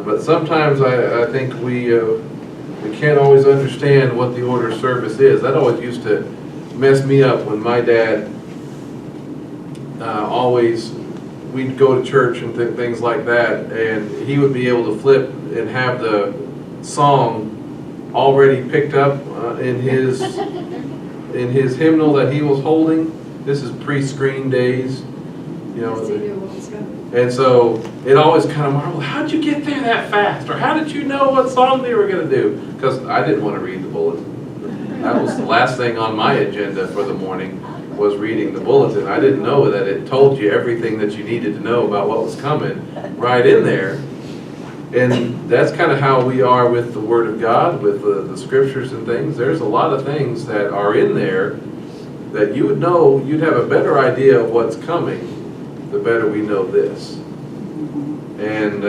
But sometimes I think we can't always understand what the order of service is. That always used to mess me up when my dad we'd go to church and things like that, and he would be able to flip and have the song already picked up in his hymnal that he was holding. This is pre-screen days, you know. And so it always kind of marveled, how'd you get there that fast? Or how did you know what song they were going to do? Because I didn't want to read the bulletin. That was the last thing on my agenda for the morning, was reading the bulletin. I didn't know that it told you everything that you needed to know about what was coming right in there. And that's kind of how we are with the Word of God, with the scriptures and things. There's a lot of things that are in there that you would know, you'd have a better idea of what's coming the better we know this. And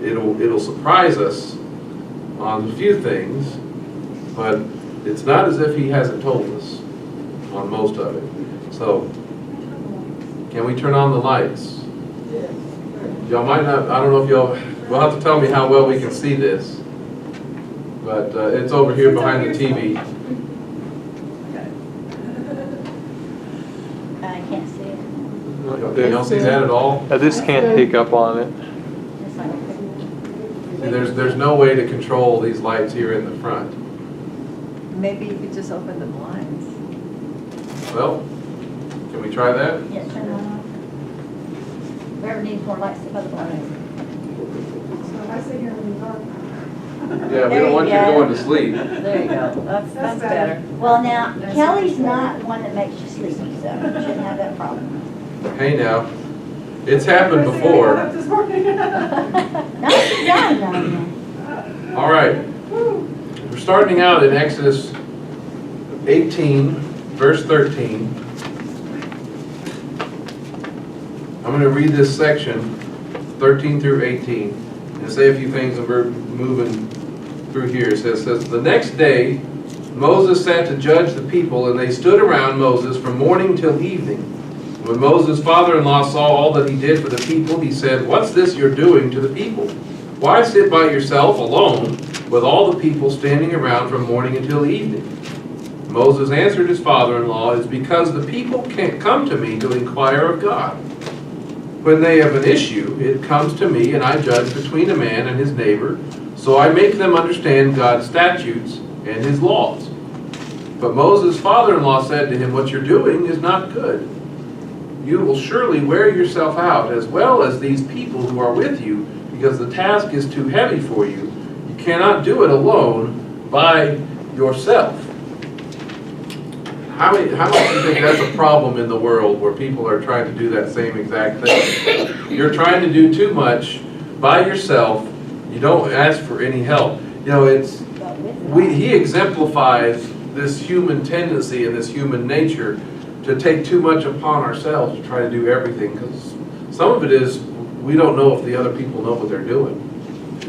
it'll surprise us on a few things, but it's not as if he hasn't told us on most of it. So, can we turn on the lights? Y'all might not, I don't know if y'all, will have to tell me how well we can see this. But it's over here behind the TV. I can't see it. Okay, y'all see that at all? This can't pick up on it. It's like See, there's no way to control these lights here in the front. Maybe you could just open the blinds. Well, can we try that? yes, turn it on. Whoever needs more lights to put the blinds. So if I sit here in the dark. Yeah, we There don't want you you go. going to sleep. There you go. That's better. Well, now, Kelly's not one that makes you sleepy, so you shouldn't have that problem. Hey now, it's happened before. This morning. No, no. All right, we're starting out in Exodus 18, verse 13. I'm going to read this section, 13 through 18, and say a few things, and we're moving through here. It says, the next day Moses sat to judge the people, and they stood around Moses from morning till evening. When Moses' father-in-law saw all that he did for the people, he said, "What's this you're doing to the people? Why sit by yourself alone with all the people standing around from morning until evening?" Moses answered his father-in-law, "It's because the people can't come to me to inquire of God. When they have an issue, it comes to me, and I judge between a man and his neighbor, so I make them understand God's statutes and his laws." But Moses' father-in-law said to him, "What you're doing is not good. You will surely wear yourself out, as well as these people who are with you, because the task is too heavy for you. You cannot do it alone by yourself." How much do you think that's a problem in the world where people are trying to do that same exact thing? You're trying to do too much by yourself. You don't ask for any help. You know, he exemplifies this human tendency and this human nature to take too much upon ourselves to try to do everything, because some of it is we don't know if the other people know what they're doing,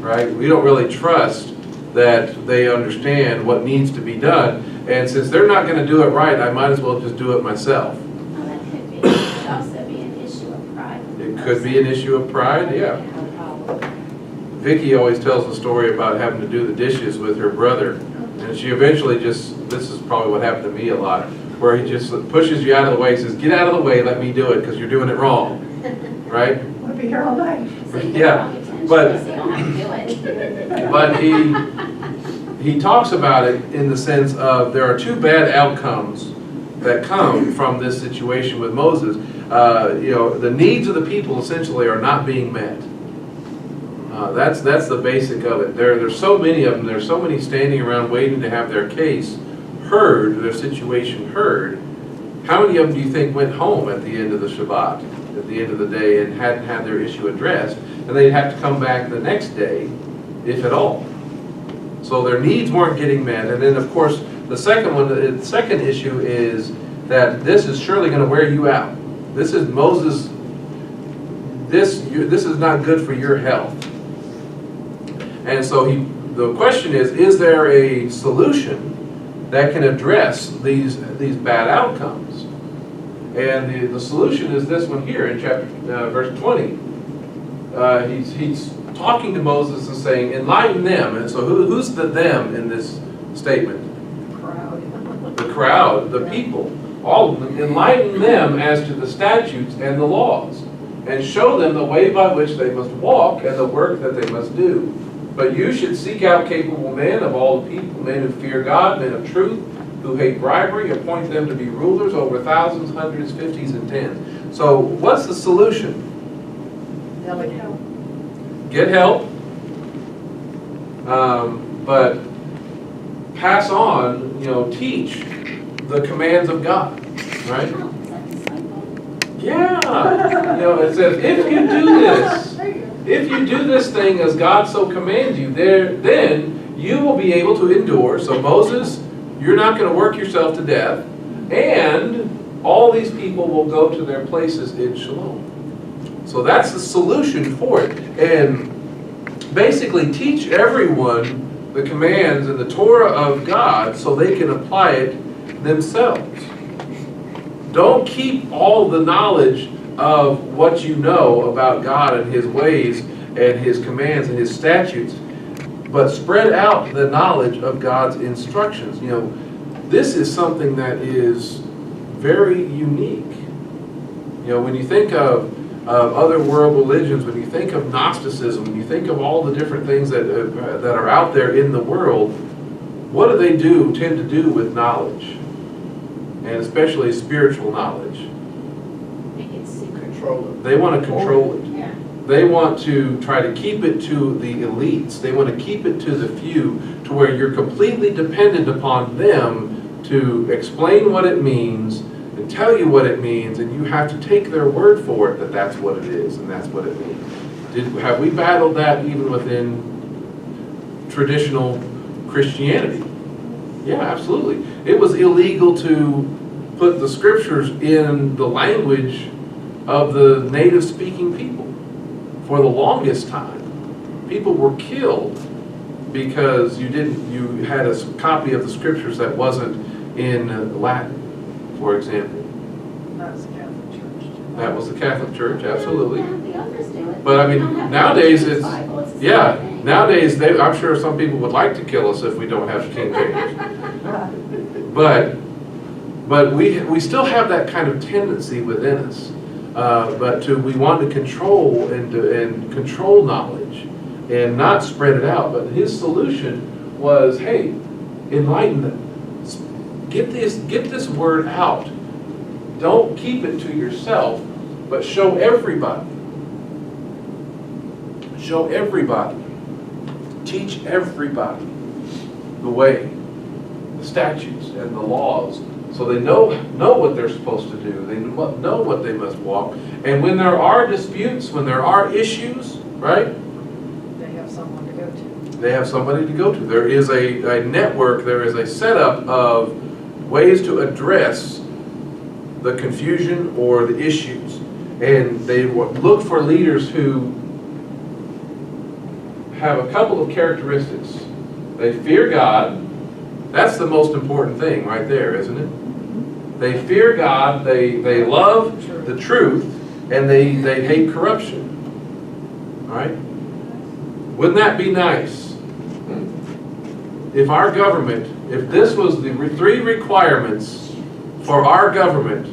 right? We don't really trust that they understand what needs to be done, and since they're not going to do it right, I might as well just do it myself. Well, that could also be an issue of pride. It could be an issue of pride, yeah. Vicky always tells the story about having to do the dishes with her brother, and she eventually this is probably what happened to me a lot, where he just pushes you out of the way, says, "Get out of the way, let me do it, because you're doing it wrong," right? We'll be here all night. Yeah, but he talks about it in the sense of there are two bad outcomes that come from this situation with Moses. The needs of the people essentially are not being met. That's the basic of it. There's so many of them. There's so many standing around waiting to have their case heard, their situation heard. How many of them do you think went home at the end of the Shabbat, at the end of the day, and hadn't had their issue addressed, and they'd have to come back the next day, if at all? So their needs weren't getting met. And then, of course, the second issue is that this is surely going to wear you out. This is Moses. This is not good for your health. And so the question is there a solution that can address these bad outcomes? And the solution is this one here in verse 20. He's talking to Moses and saying, enlighten them. And so who's the them in this statement? The crowd, the people. All of them. Enlighten them as to the statutes and the laws, and show them the way by which they must walk and the work that they must do. But you should seek out capable men of all the people, men who fear God, men of truth, who hate bribery, appoint them to be rulers over thousands, hundreds, fifties, and tens. So what's the solution? Get help, but pass on, teach the commands of God, right? Is that disciple? Yeah, it says, if you do this thing as God so commands you, then you will be able to endure. So Moses, you're not going to work yourself to death, and all these people will go to their places in Shalom. So that's the solution for it. And basically teach everyone the commands and the Torah of God so they can apply it themselves. Don't keep all the knowledge of what you know about God and His ways and His commands and His statutes, but spread out the knowledge of God's instructions. This is something that is very unique. When you think of other world religions, when you think of Gnosticism, when you think of all the different things that are out there in the world, what do they tend to do with knowledge? And especially spiritual knowledge. Make it secret. They want to control it. Yeah. They want to try to keep it to the elites. They want to keep it to the few, to where you're completely dependent upon them to explain what it means and tell you what it means, and you have to take their word for it that that's what it is and that's what it means. Have we battled that even within traditional Christianity? Yeah, absolutely. It was illegal to put the scriptures in the language of the native speaking people for the longest time. People were killed because you had a copy of the scriptures that wasn't in Latin, for example. That was the Catholic Church. That was the Catholic Church, absolutely. Yeah, the others do it. But I They mean, don't have nowadays the it's, Bible, the same yeah, thing. nowadays I'm sure some people would like to kill us if we don't have King James. But we still have that kind of tendency within us. But we want to control and control knowledge and not spread it out. But his solution was, hey, enlighten them. Get this word out. Don't keep it to yourself, but show everybody. Show everybody. Teach everybody the way, the statutes and the laws, so they know what they're supposed to do. They know what they must walk. And when there are disputes, when there are issues, right? They have someone to go to. They have somebody to go to. There is a network, there is a setup of ways to address the confusion or the issues. And they look for leaders who have a couple of characteristics. They fear God. That's the most important thing right there, isn't it? They fear God, they love the truth, and they hate corruption. All right? Wouldn't that be nice? If our government, if this was the three requirements for our government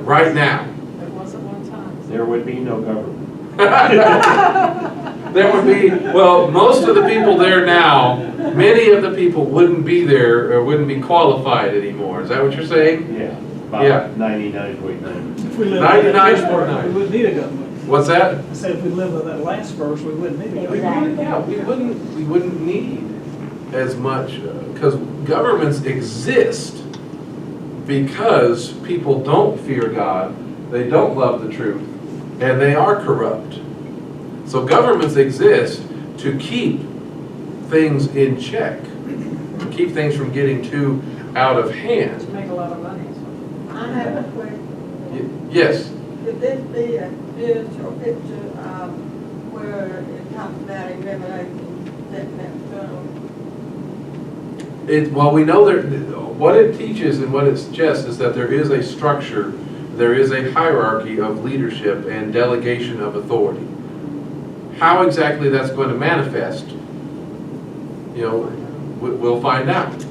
right now, It wasn't one time. There would be no government. there would be, well, most of the people there now, many of the people wouldn't be there or wouldn't be qualified anymore. Is that what you're saying? Yeah. Yeah. About 99.9. If we live 99.9. we wouldn't need a government. What's that? I said if we live with that last verse, we wouldn't need a government. Yeah, we wouldn't need as much, because governments exist because people don't fear God, they don't love the truth, and they are corrupt. So governments exist to keep things in check, to keep things from getting too out of hand. Make a lot of money. I have a question. Yes, Could this be a spiritual picture where it talks about in Revelation setting that stone? well, we know that what it teaches and what it suggests is that there is a structure, there is a hierarchy of leadership and delegation of authority. How exactly that's going to manifest, we'll find out.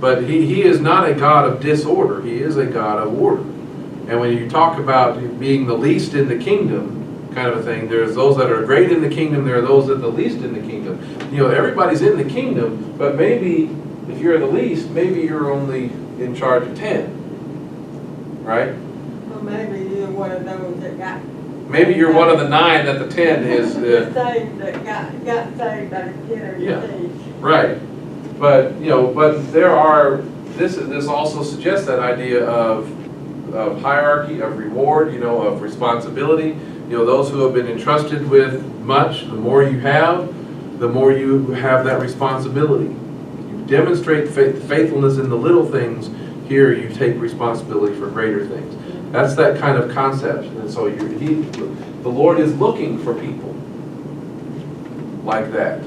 But he is not a God of disorder. He is a God of order. And when you talk about being the least in the kingdom, kind of a thing, there's those that are great in the kingdom, there are those that are the least in the kingdom. Everybody's in the kingdom, but maybe if you're the least, maybe you're only in charge of 10. Right? Or maybe you're one of those that got. Maybe you're one of the 9 that the 10 is. The saved that got saved by the sinner. Yeah. Right. But there are, this also suggests that idea of hierarchy, of reward, of responsibility. Those who have been entrusted with much, the more you have that responsibility. You demonstrate faithfulness in the little things. Here you take responsibility for greater things. That's that kind of concept. And so the Lord is looking for people like that.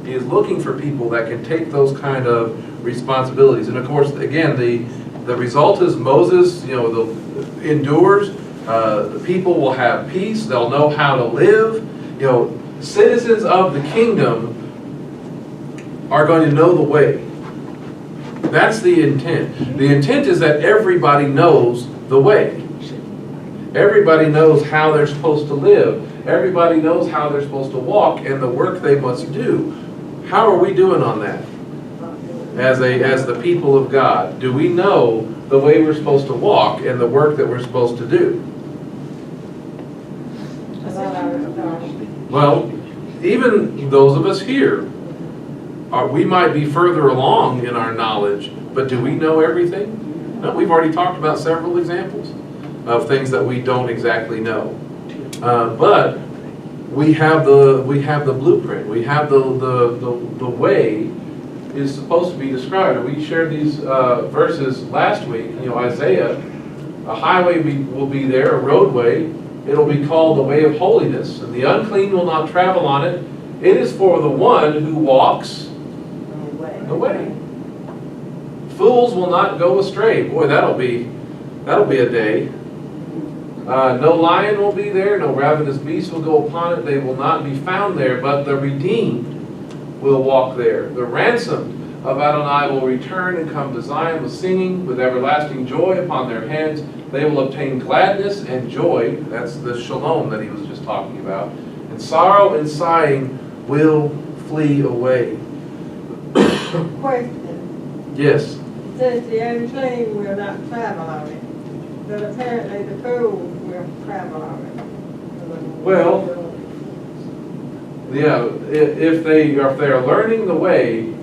He is looking for people that can take those kind of responsibilities. And of course, again, the result is Moses, endures. The people will have peace. They'll know how to live. Citizens of the kingdom are going to know the way. That's the intent. The intent is that everybody knows the way. Everybody knows how they're supposed to live. Everybody knows how they're supposed to walk and the work they must do. How are we doing on that? As the people of God, do we know the way we're supposed to walk and the work that we're supposed to do? Well, even those of us here, we might be further along in our knowledge, but do we know everything? No, we've already talked about several examples of things that we don't exactly know. But we have the blueprint. We have the way is supposed to be described. And we shared these verses last week. Isaiah, a highway will be there, a roadway. It'll be called the way of holiness, and the unclean will not travel on it. It is for the one who walks the way. Fools will not go astray. Boy, that'll be a day. No lion will be there, no ravenous beast will go upon it. They will not be found there, but the redeemed will walk there. The ransomed of Adonai will return and come to Zion with singing, with everlasting joy upon their heads. They will obtain gladness and joy. That's the shalom that he was just talking about. And sorrow and sighing will flee away. Question. Yes. Says the unclean will not travel on it, but apparently the fools will travel on it. Well, yeah, if they are learning the way,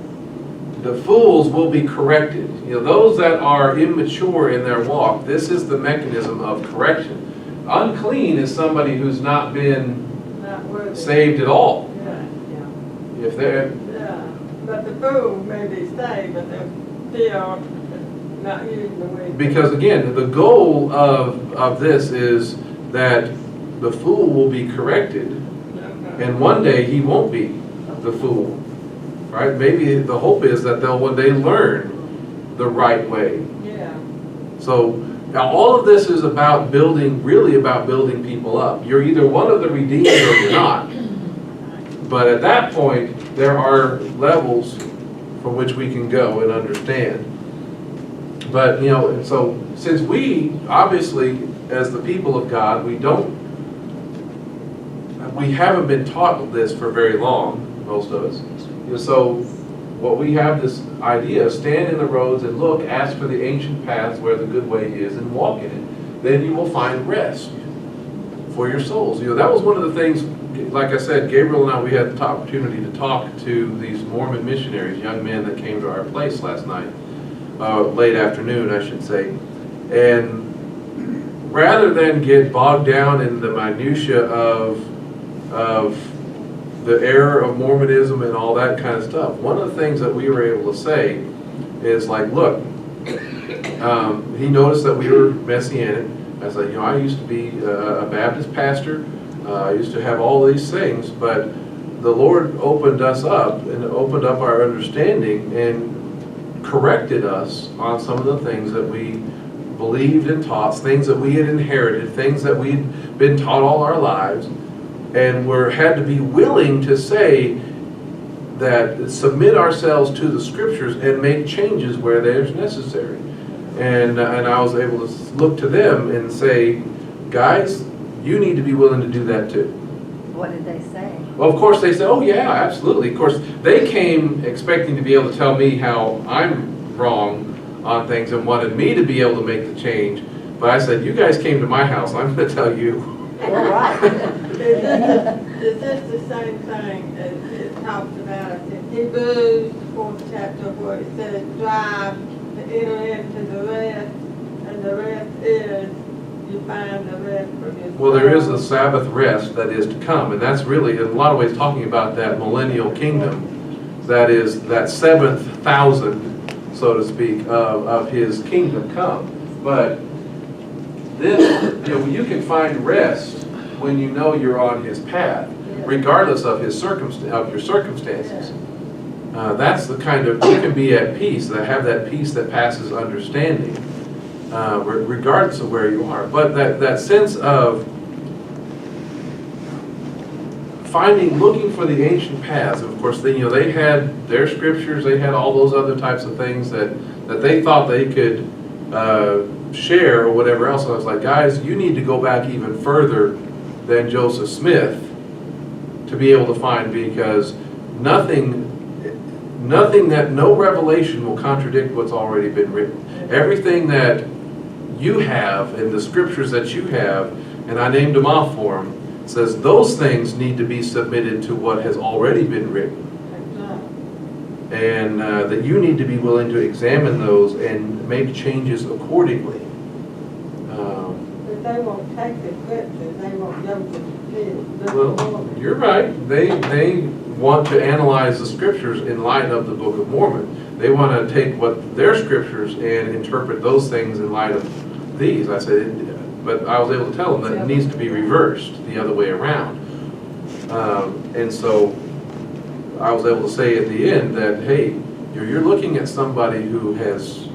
the fools will be corrected. Those that are immature in their walk, this is the mechanism of correction. Unclean is somebody who's not been Not worthy. saved at all. Yeah, If they're, yeah. But the fool may be saved, but they're still not using the way. because again, the goal of this is that the fool will be corrected, and one day he won't be the fool. Right? Maybe the hope is that they'll one day learn the right way. Yeah. So now all of this is really about building people up. You're either one of the redeemed or you're not. But at that point, there are levels from which we can go and understand. But, so since we, obviously, as the people of God, we haven't been taught this for very long, most of us. So what we have this idea, stand in the roads and look, ask for the ancient paths where the good way is and walk in it. Then you will find rest for your souls. That was one of the things, like I said, Gabriel and I, we had the opportunity to talk to these Mormon missionaries, young men that came to our place last night, late afternoon, I should say. And rather than get bogged down in the minutia of the error of Mormonism and all that kind of stuff, one of the things that we were able to say is like, look, he noticed that we were Messianic. I said, I used to be a Baptist pastor. I used to have all these things, but the Lord opened us up and opened up our understanding and corrected us on some of the things that we believed and taught, things that we had inherited, things that we'd been taught all our lives. and had to be willing to say that, submit ourselves to the scriptures and make changes where there's necessary. And I was able to look to them and say, guys, you need to be willing to do that too. What did they say? Well, of course, they said, oh yeah, absolutely. Of course, they came expecting to be able to tell me how I'm wrong on things and wanted me to be able to make the change. But I said, you guys came to my house, I'm gonna tell you. You're right. Is this the same thing as it talks about in Hebrews, the 4th chapter, where it says, strive to enter into the rest, and the rest is, you find the rest from your. Well, there is a Sabbath rest that is to come, and that's really, in a lot of ways, talking about that millennial kingdom. That is, that 7,000, so to speak, of his kingdom come. But this, you can find rest when you know you're on his path, regardless of his your circumstances. That's the kind of, you can be at peace, that have that peace that passes understanding, regardless of where you are. But that sense of looking for the ancient paths. Of course, they had their scriptures, they had all those other types of things that they thought they could share or whatever else. And I was like, guys, you need to go back even further than Joseph Smith to be able to find, because no revelation will contradict what's already been written. Everything that you have in the scriptures that you have, and I named them off for them, says those things need to be submitted to what has already been written. And that you need to be willing to examine those and make changes accordingly. If they won't take the scriptures, they won't go to the Well, you're right. They want to analyze the scriptures in light of the Book of Mormon. They want to take what their scriptures and interpret those things in light of these. I said, but I was able to tell them that it needs to be reversed the other way around. And so I was able to say at the end that, hey, you're looking at somebody who has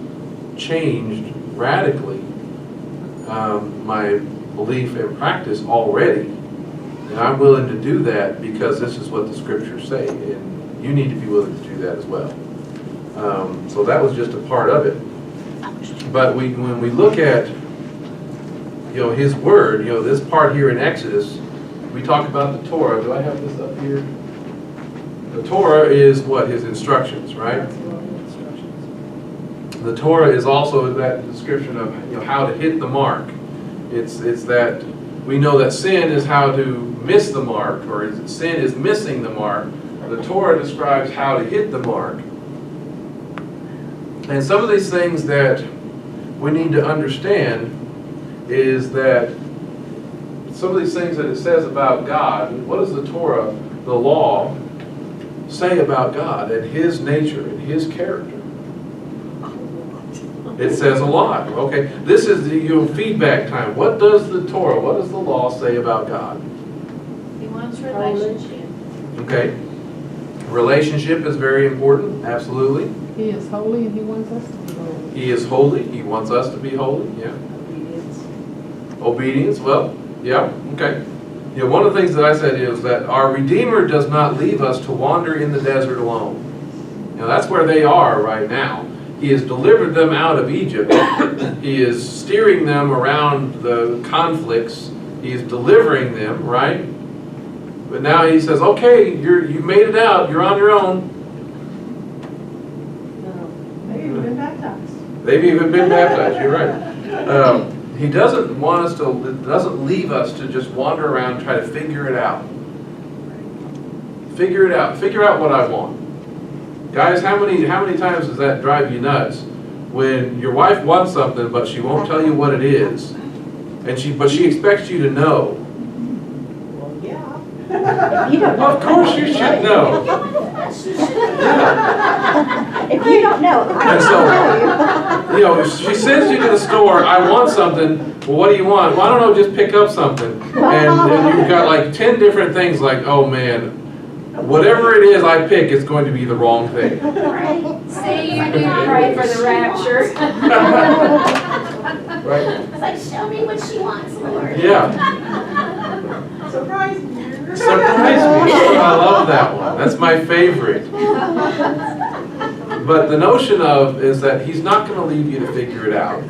changed radically my belief and practice already. And I'm willing to do that because this is what the scriptures say, and you need to be willing to do that as well. So that was just a part of it. But when we look at his word, this part here in Exodus, we talk about the Torah. Do I have this up here? The Torah is what? His instructions, right? The Torah is also that description of how to hit the mark. It's that we know that sin is how to miss the mark, or sin is missing the mark. The Torah describes how to hit the mark. And some of these things that we need to understand is that some of these things that it says about God, what does the Torah, the law, say about God and his nature and his character? It says a lot. Okay, this is the feedback time. What does the Torah, what does the law say about God? He wants relationship. Okay, relationship is very important, absolutely. He is holy and he wants us to be holy. He is holy, he wants us to be holy, yeah. Obedience. Obedience, well, yeah, okay. One of the things that I said is that our Redeemer does not leave us to wander in the desert alone. That's where they are right now. He has delivered them out of Egypt. He is steering them around the conflicts. He is delivering them, right? But now he says, okay, you've made it out. You're on your own. They've even been baptized. They've even been baptized. You're right. He doesn't want us to, doesn't leave us to just wander around and try to figure it out. Figure it out. Figure out what I want. Guys, how many times does that drive you nuts when your wife wants something but she won't tell you what it is, and but she expects you to know? Well, yeah. If you don't know. Of course you should know. If you don't know, I And don't know. so, she sends you to the store, I want something, well, what do you want? Well, I don't know, just pick up something. And you've got like 10 different things, like, oh man, whatever it is I pick, it's going to be the wrong thing. Right. See, you do pray for the rapture. Right? It's like, show me what she wants, Lord. Yeah. Surprise me. surprised me. I love that one. That's my favorite. But the notion of is that he's not going to leave you to figure it out,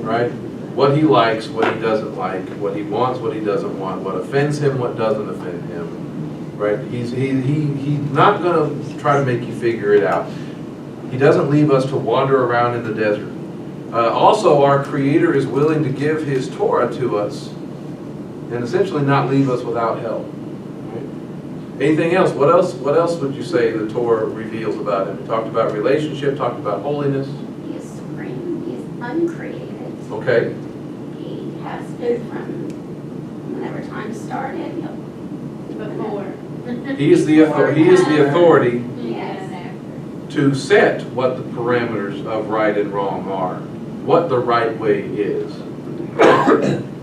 right? What he likes, what he doesn't like, what he wants, what he doesn't want, what offends him, what doesn't offend him, right? He's not going to try to make you figure it out. He doesn't leave us to wander around in the desert. Also, our Creator is willing to give His Torah to us and essentially not leave us without help. Right? Anything else? What else would you say the Torah reveals about Him? We talked about relationship, talked about holiness. He is supreme, he is uncreated. Okay. He has been from whenever time started, before. He is the authority Yes. to set what the parameters of right and wrong are, what the right way is.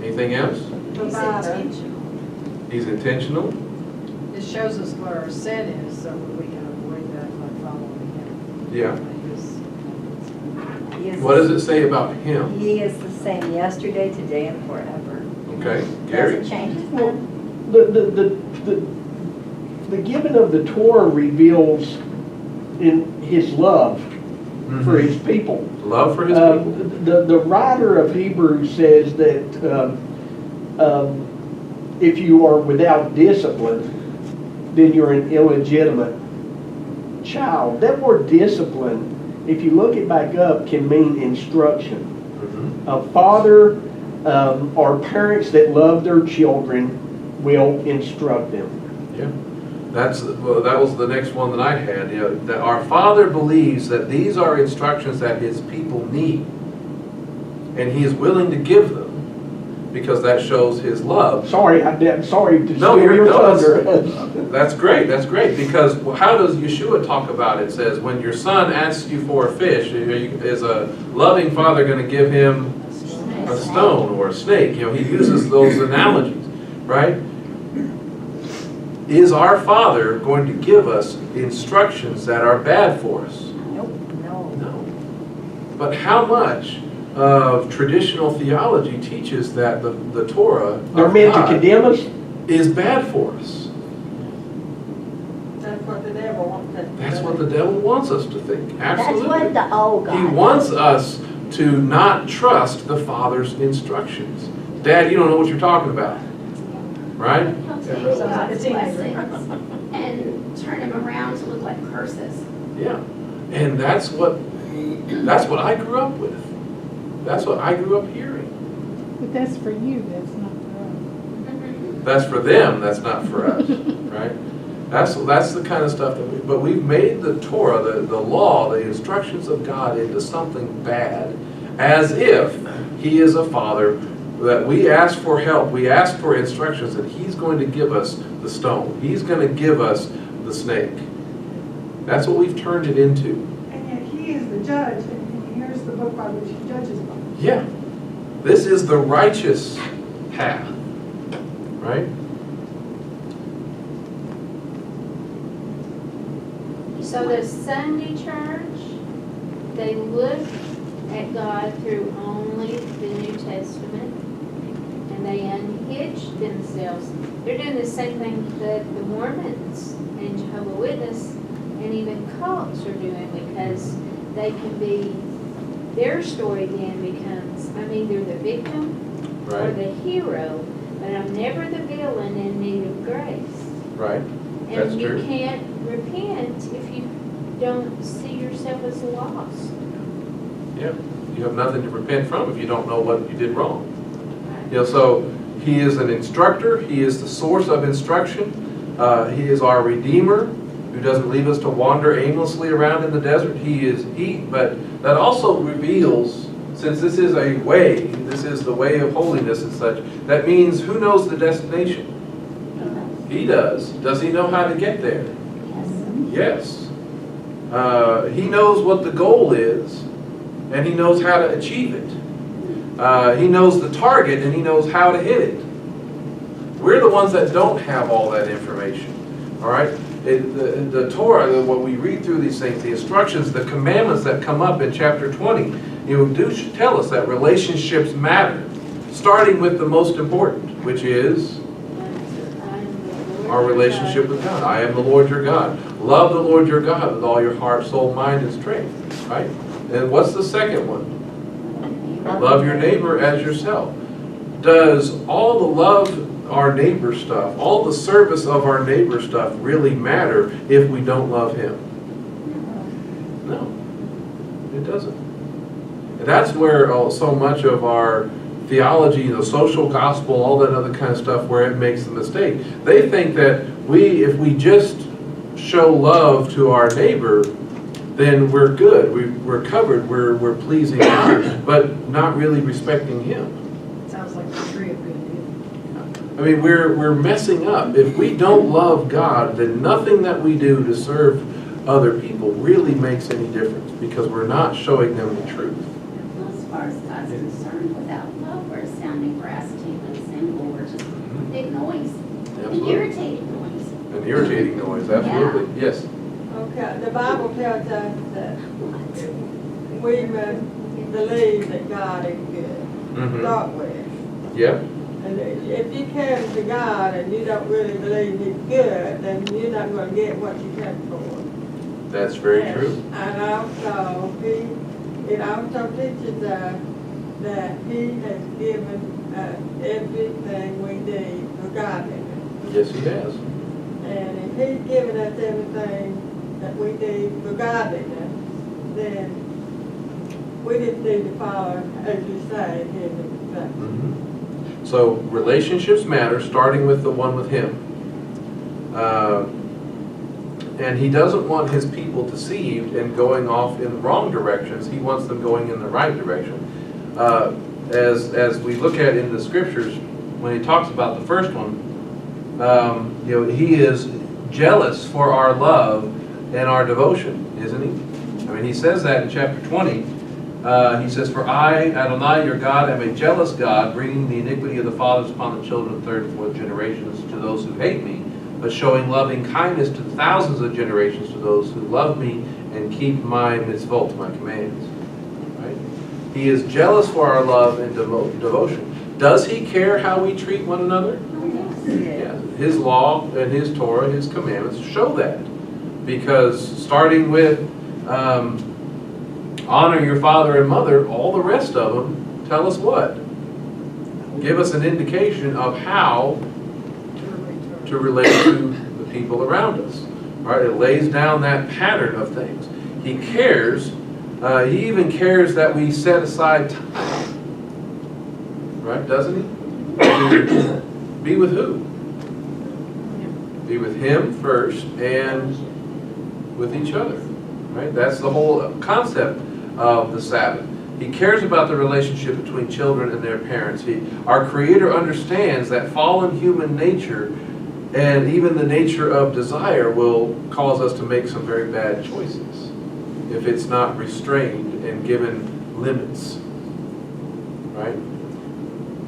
Anything else? He's Provider. intentional. He's intentional. It shows us where our sin is, so that we can avoid that by following him. Yeah. He is- What does it say about him? He is the same yesterday, today, and forever. Okay, Gary. Doesn't change his Well, mind. the giving of the Torah reveals in his love for his people. Love for his people. The writer of Hebrews says that if you are without discipline, then you're an illegitimate child. That word discipline, if you look it back up, can mean instruction. Mhm. A father or parents that love their children will instruct them. Yeah. That was the next one that I had. You know, that our Father believes that these are instructions that His people need, and He is willing to give them because that shows His love. Sorry to No, steal you're your no, thunder. That's great. That's great because how does Yeshua talk about it? It says when your son asks you for a fish, is a loving father going to give him a stone or a snake? You know, he uses those analogies, right? Is our Father going to give us instructions that are bad for us? Nope. No. No. But how much of traditional theology teaches that the Torah They're of meant to God condemn us. is bad for us? That's what the devil wants us to do. That's what the devil wants us to think. That's Absolutely. what the old God. He wants us to not trust the Father's instructions. Dad, you don't know what you're talking about, right? He'll take God's blessings and turn them around to look like curses. Yeah. And that's what I grew up with. That's what I grew up hearing. But that's for you, that's not for us. That's for them, that's not for us, right? That's the kind of stuff that but we've made the Torah, the law, the instructions of God into something bad, as if He is a father, that we ask for help, we ask for instructions, and He's going to give us the stone. He's going to give us the snake. That's what we've turned it into. And yet He is the judge, and here's the book by which He judges by. Yeah. This is the righteous path, right? So the Sunday church, they look at God through only the New Testament, and they unhitch themselves. They're doing the same thing that the Mormons and Jehovah's Witness and even cults are doing, because they can be, their story then becomes, I'm either the victim or Right, the hero, but I'm never the villain in need of grace. right. That's And you true. can't repent if you don't see yourself as lost. Yeah. You have nothing to repent from if you don't know what you did wrong. You know, so He is an instructor. He is the source of instruction. He is our Redeemer, who doesn't leave us to wander aimlessly around in the desert. But that also reveals, since this is a way, this is the way of holiness and such, that means who knows the destination? He does. Does He know how to get there? Yes. He knows what the goal is, and He knows how to achieve it. He knows the target, and He knows how to hit it. We're the ones that don't have all that information. All right? The Torah, what we read through these things, the instructions, the commandments that come up in chapter 20, do tell us that relationships matter, starting with the most important, which is our relationship with God. I am the Lord your God. Love the Lord your God with all your heart, soul, mind, and strength, right? And what's the second one? Love your neighbor as yourself. Does all the love our neighbor stuff, all the service of our neighbor stuff really matter if we don't love him? No, it doesn't. And that's where so much of our theology, the social gospel, all that other kind of stuff, where it makes the mistake. They think that if we just show love to our neighbor, then we're good, we're covered, we're pleasing God, but not really respecting him. Sounds like the tree of good deal. I mean, we're messing up. If we don't love God, then nothing that we do to serve other people really makes any difference, because we're not showing them the truth. Well, as far as God's concerned, without love, we're a sounding brass, tingling cymbal, we're just big noise, an Absolutely. irritating noise. An irritating noise, absolutely, yes. Okay, the Bible tells us that we must believe that God is good, Mhm. start with. Yep, And if you come to God and you don't really believe He's good, then you're not gonna get what you come for. that's very true. And also, it also teaches us that He has given us everything we need for godliness. Yes, he has. And if He's given us everything that we need for godliness, then we just need to follow, as you say, His instructions. Mhm. So relationships matter, starting with the one with him. And he doesn't want his people deceived and going off in wrong directions. He wants them going in the right direction. As we look at in the scriptures, when he talks about the first one, he is jealous for our love and our devotion, isn't he? I mean, he says that in chapter 20. He says, "For I, Adonai, your God, am a jealous God, bringing the iniquity of the fathers upon the children of third and fourth generations to those who hate me, but showing loving kindness to thousands of generations to those who love me and keep my mitzvot, my commands." Right? He is jealous for our love and devotion. Does he care how we treat one another? Yeah. His law and his Torah, his commandments show that. Because starting with honor your father and mother, all the rest of them tell us what? Give us an indication of how to relate to the people around us. Right? It lays down that pattern of things. He cares. He even cares that we set aside time. Right? Doesn't he? Be with who? Be with him first and with each other. Right? That's the whole concept of the Sabbath. He cares about the relationship between children and their parents. Our Creator understands that fallen human nature and even the nature of desire will cause us to make some very bad choices if it's not restrained and given limits. Right?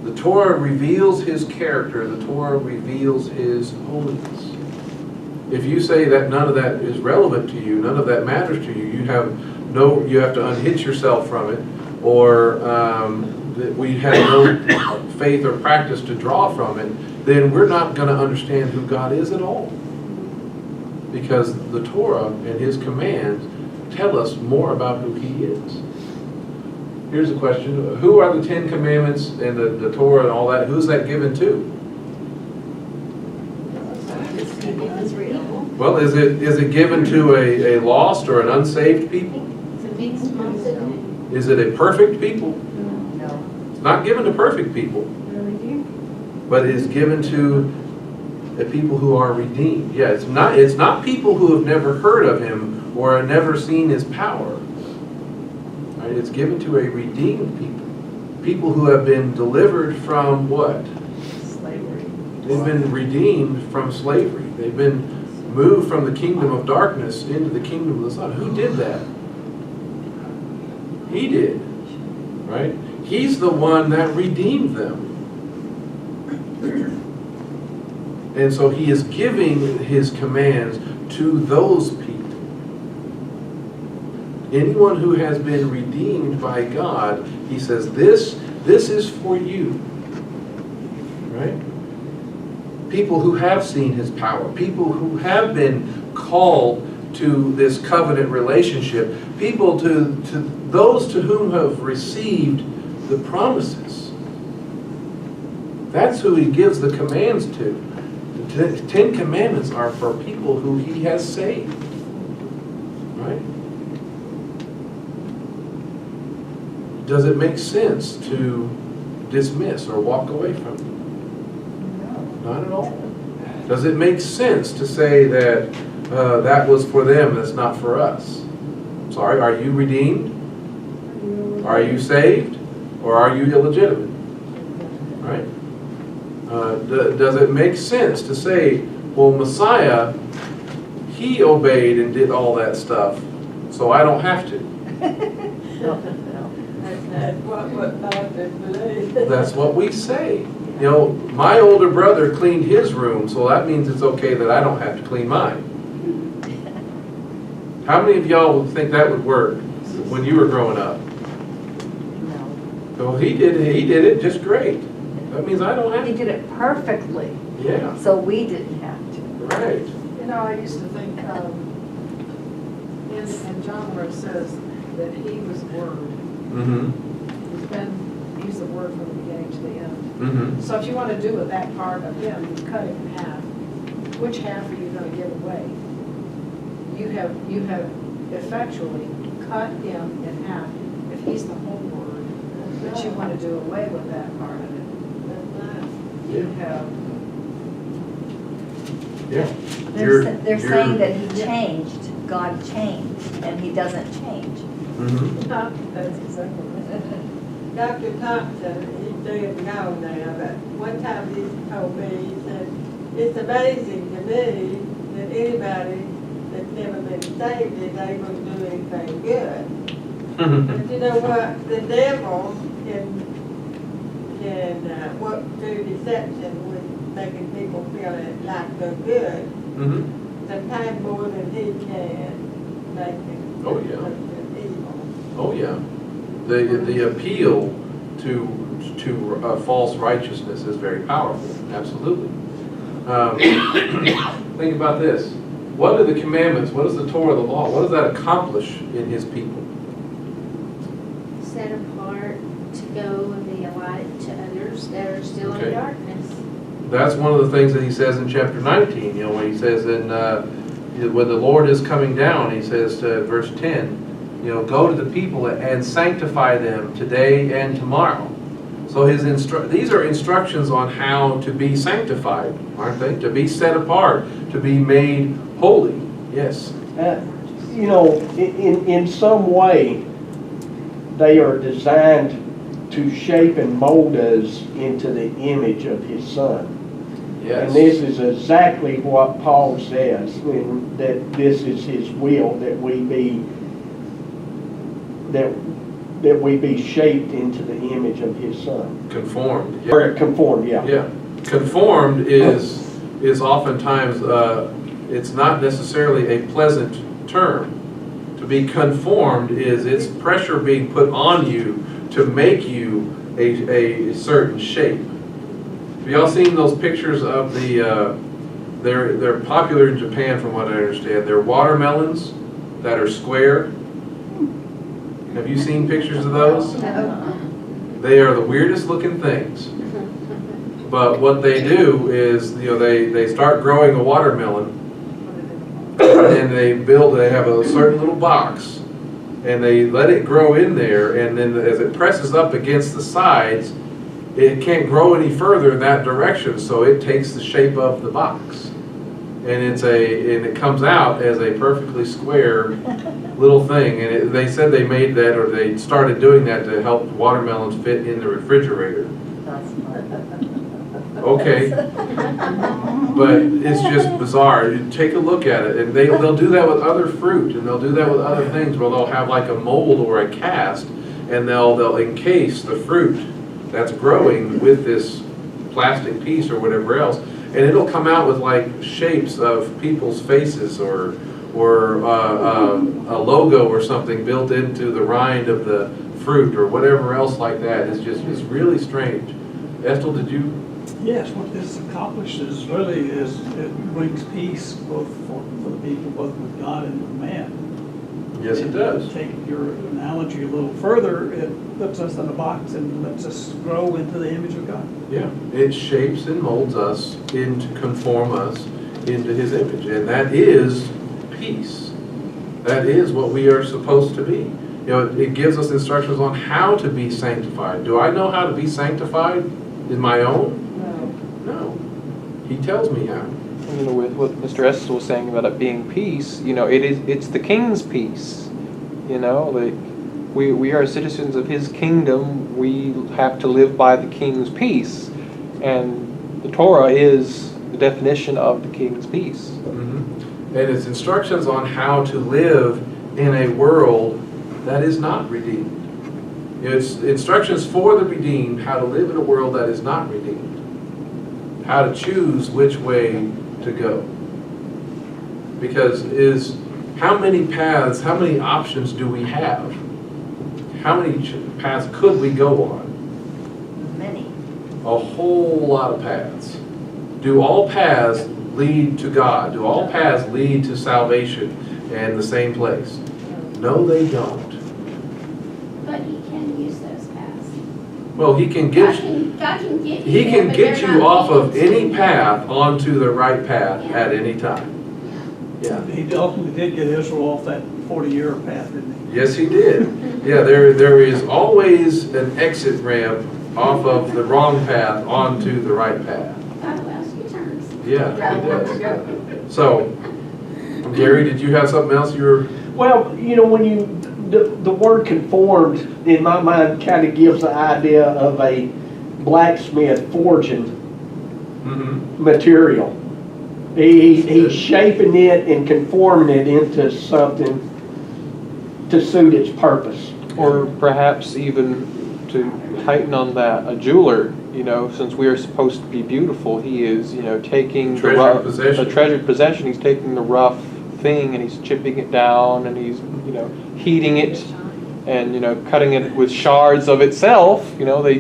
The Torah reveals His character. The Torah reveals His holiness. If you say that none of that is relevant to you, none of that matters to you, you have to unhitch yourself from it, or that we have no faith or practice to draw from it, then we're not going to understand who God is at all. Because the Torah and His commands tell us more about who He is. Here's a question. Who are the 10 Commandments and the Torah and all that? Who's that given to? Well, is it given to a lost or an unsaved people? It's a mixed multitude. Is it a perfect people? No. It's not given to perfect people, but it is given to a people who are redeemed. Yeah, it's not people who have never heard of Him or have never seen His power. Right? It's given to a redeemed people. People who have been delivered from what? Slavery. They've been redeemed from slavery. They've been moved from the kingdom of darkness into the kingdom of the Son. Who did that? He did. Right? He's the one that redeemed them. And so He is giving His commands to those people. Anyone who has been redeemed by God, He says, this is for you. Right? people who have seen his power, people who have been called to this covenant relationship, people to those to whom have received the promises. That's who he gives the commands to. The 10 Commandments are for people who he has saved. Right? Does it make sense to dismiss or walk away from them? Not at all. Does it make sense to say that that was for them, that's not for us? Sorry, are you redeemed? Are you saved? Or are you illegitimate? Right? Does it make sense to say, well, Messiah, he obeyed and did all that stuff, so I don't have to? That's what Baptists believe. That's what we say. You know, my older brother cleaned his room, so that means it's okay that I don't have to clean mine. How many of y'all would think that would work when you were growing up? No. Well, he did it just great. That means I don't have He to. did it perfectly, Yeah, so we didn't have to. right. You know, I used to think, in John where it says that he was the Word. Mm-hmm, He's the Word from the beginning to the end. mm-hmm. So if you want to do with that part of him, you cut it in half. Which half are you going to give away? You have effectually cut him in half if he's the whole Word. But you want to do away with that part of it. You have, Yeah. They're saying that he changed, God changed, and he doesn't change. Mm-hmm. that's exactly right. Dr. Thompson, he's dead now, but one time he told me, he said, it's amazing to me that anybody that's never been saved is able to do anything good. But you know what, the devil can work through deception with making people feel like they're good, Mm-hmm. sometimes more than he can make them Oh, yeah. look evil. Oh, yeah. The appeal to false righteousness is very powerful, absolutely. Think about this. What are the commandments? What is the Torah, the law? What does that accomplish in his people? Set apart to go and be a light to others that are still Okay. in darkness. That's one of the things that he says in chapter 19, you know, when he says when the Lord is coming down, he says to verse 10, you know, go to the people and sanctify them today and tomorrow. So these are instructions on how to be sanctified, aren't they? To be set apart, to be made holy. Yes. You know, in some way, they are designed to shape and mold us into the image of his Son. Yes. And this is exactly what Paul says, that this is his will, that we be shaped into the image of his Son. Conformed. Yeah. Or conformed, yeah. Yeah. Conformed is oftentimes, it's not necessarily a pleasant term. To be conformed is it's pressure being put on you to make you a certain shape. Have y'all seen those pictures of they're popular in Japan from what I understand. They're watermelons that are square. Have you seen pictures of those? They are the weirdest looking things. But what they do is, you know, they start growing a watermelon, and they have a certain little box, and they let it grow in there, and then as it presses up against the sides, it can't grow any further in that direction, so it takes the shape of the box. And it comes out as a perfectly square little thing. And they said they made that, or they started doing that to help watermelons fit in the refrigerator. Okay. But it's just bizarre. You take a look at it, and they'll do that with other fruit, and they'll do that with other things, where they'll have like a mold or a cast, and they'll encase the fruit that's growing with this plastic piece or whatever else, and it'll come out with like shapes of people's faces or a logo or something built into the rind of the fruit or whatever else like that. It's really strange. Ethel, did you? Yes, what this accomplishes really is it brings peace both for the people, both with God and with man. Yes, it does. Take your analogy a little further, it puts us in a box and lets us grow into the image of God. Yeah, it shapes and molds us into, conform us into his image, and that is peace. That is what we are supposed to be. You know, it gives us instructions on how to be sanctified. Do I know how to be sanctified in my own? No. He tells me how. You know, with what Mr. Estes was saying about it being peace, you know, it's the king's peace. You know, like we are citizens of his kingdom. We have to live by the king's peace, and the Torah is the definition of the king's peace. Mm-hmm. And it's instructions on how to live in a world that is not redeemed. It's instructions for the redeemed, how to live in a world that is not redeemed. How to choose which way to go. Because how many paths, how many options do we have? How many paths could we go on? Many. A whole lot of paths. Do all paths lead to God? Do all paths lead to salvation and the same place? No, they don't. But he can use those paths. Well, he can get you. God can get you. He there, can but get they're you not off of able to. any path onto the right path Yeah. at any time. Yeah. He ultimately did get Israel off that 40-year path, didn't he? Yes, he did. Yeah, there is always an exit ramp off of the wrong path onto the right path. God allows U-turns. Yeah, he does. So, Gary, did you have something else you were? Well, you know, when the word conformed, in my mind, kind of gives the idea of a blacksmith forging material. He's shaping it and conforming it into something to suit its purpose. Or perhaps even to heighten on that, a jeweler, you know, since we are supposed to be beautiful, he is, you know, taking Treasured the rough, possession. a treasured possession, he's taking the rough thing and he's chipping it down and he's, you know, heating it and, you know, cutting it with shards of itself. You know, they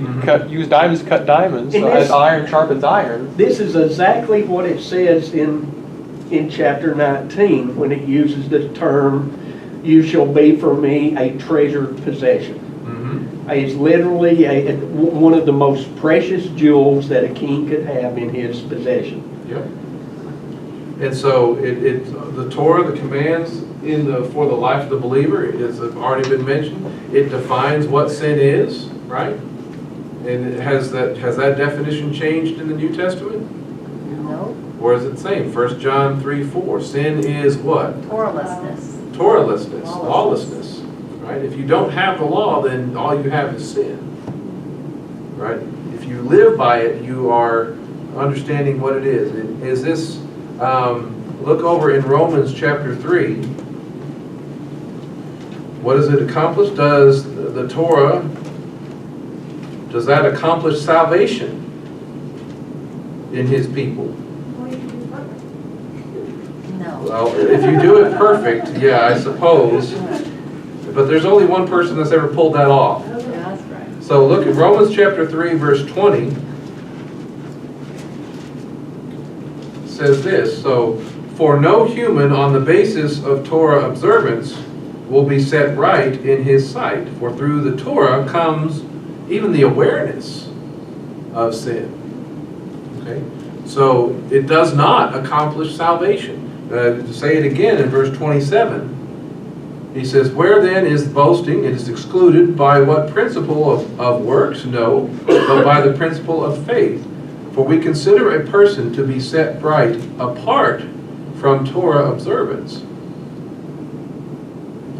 use diamonds to cut diamonds, so as iron sharpens iron. This is exactly what it says in chapter 19 when it uses the term, "You shall be for me a treasured possession." It's literally one of the most precious jewels that a king could have in his possession. Yep. And so the Torah, the commands for the life of the believer, as have already been mentioned, it defines what sin is, right? And has that definition changed in the New Testament? No. Or is it the same? 1 John 3:4. Sin is what? Toralessness. Toralessness, lawlessness. Right? If you don't have the law, then all you have is sin. Right? If you live by it, you are understanding what it is. Is this, look over in Romans chapter 3. What does it accomplish? Does the Torah, does that accomplish salvation in his people? No. Well, if you do it perfect, yeah, I suppose. But there's only one person that's ever pulled that off. Yeah, that's right. So look at Romans chapter 3, verse 20. It says this, so, for no human on the basis of Torah observance will be set right in his sight. For through the Torah comes even the awareness of sin. Okay? So it does not accomplish salvation. To say it again in verse 27. He says, where then is boasting? It is excluded by what principle of works? No, but by the principle of faith. For we consider a person to be set right apart from Torah observance.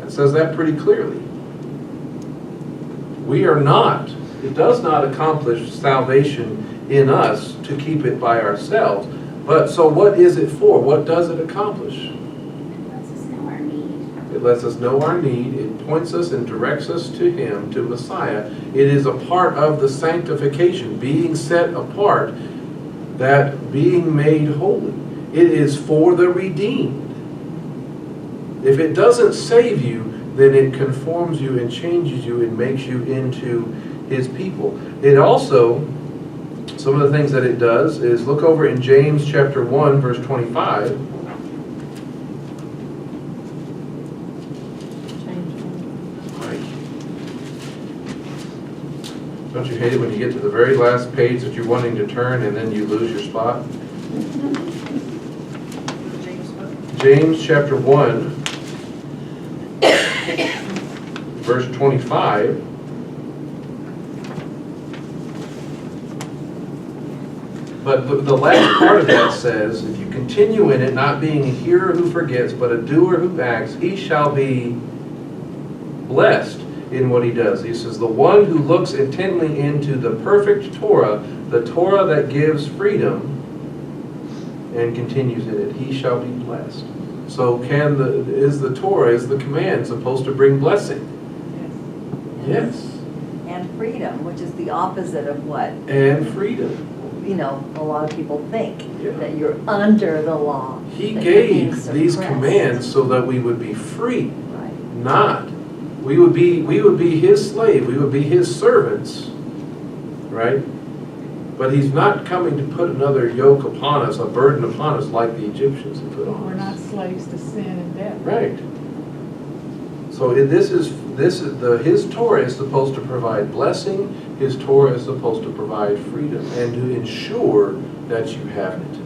It says that pretty clearly. We are not, it does not accomplish salvation in us to keep it by ourselves. But so what is it for? What does it accomplish? It lets us know our need. It points us and directs us to Him, to Messiah. It is a part of the sanctification, being set apart, that being made holy. It is for the redeemed. If it doesn't save you, then it conforms you and changes you and makes you into His people. It also, some of the things that it does is look over in James chapter 1, verse 25. Right. Don't you hate it when you get to the very last page that you're wanting to turn and then you lose your spot? James chapter 1, verse 25. But the last part of that says, if you continue in it, not being a hearer who forgets, but a doer who acts, he shall be blessed in what he does. He says, the one who looks intently into the perfect Torah, the Torah that gives freedom, and continues in it, he shall be blessed. So is the Torah, is the command supposed to bring blessing? Yes. And freedom, which is the opposite of what, And freedom. you know, a lot of people think, Yeah. that you're under the law. He that you're being gave these suppressed. commands so that we would be free, Right. not. We would be his slave, we would be his servants, right? But he's not coming to put another yoke upon us, a burden upon us like the Egyptians had put on We're not us. slaves to sin and death. Right. So his Torah is supposed to provide blessing, his Torah is supposed to provide freedom and to ensure that you have it.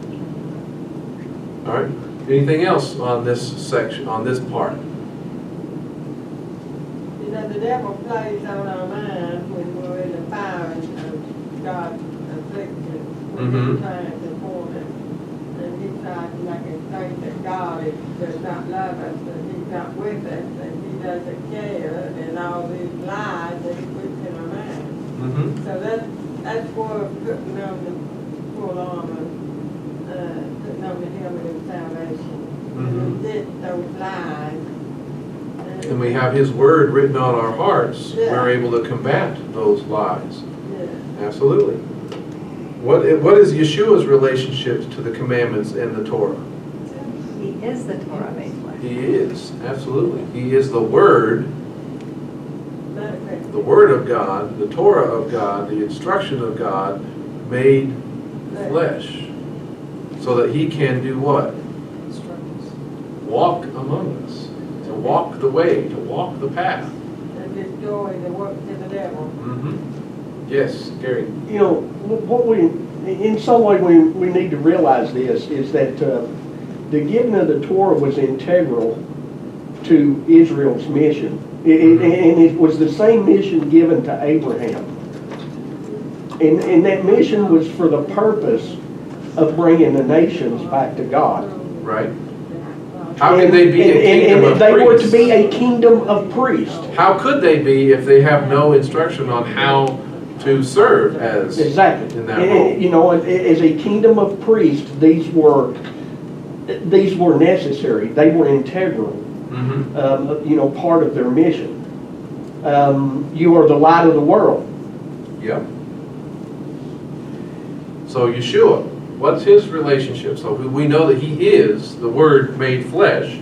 All right? Anything else on this section, on this part? You know, the devil plays on our minds when we're in the fire and God afflicted Mhm. with times and morning. And he tries to make us think that God does not love us, and he's not with us, and he doesn't care, and all these lies that he puts in our minds. Mm-hmm. So that's where putting on the full armor, putting on the helmet of salvation. Mhm. Resist those lies. And we have his word written on our hearts. Yeah. We're able to combat those lies. Yeah. Absolutely. What is Yeshua's relationship to the commandments and the Torah? He is the Torah made flesh. He is, absolutely. He is the Word, Manifest. the Word of God, the Torah of God, the instruction of God made flesh. So that he can do what? Walk among us. To walk the way, to walk the path. And destroy the works of the devil. Mm-hmm. Yes, Gary. You know, what in some way we need to realize this is that the giving of the Torah was integral to Israel's mission. And it was the same mission given to Abraham. And that mission was for the purpose of bringing the nations back to God. Right. How can they be a kingdom of they were to priests? be a kingdom of priests. How could they be if they have no instruction on how to serve as Exactly. in that role? You know, as a kingdom of priests, these were necessary. They were integral. Mm-hmm. You know, part of their mission. You are the light of the world. Yep. So Yeshua, what's his relationship? So we know that he is the Word made flesh.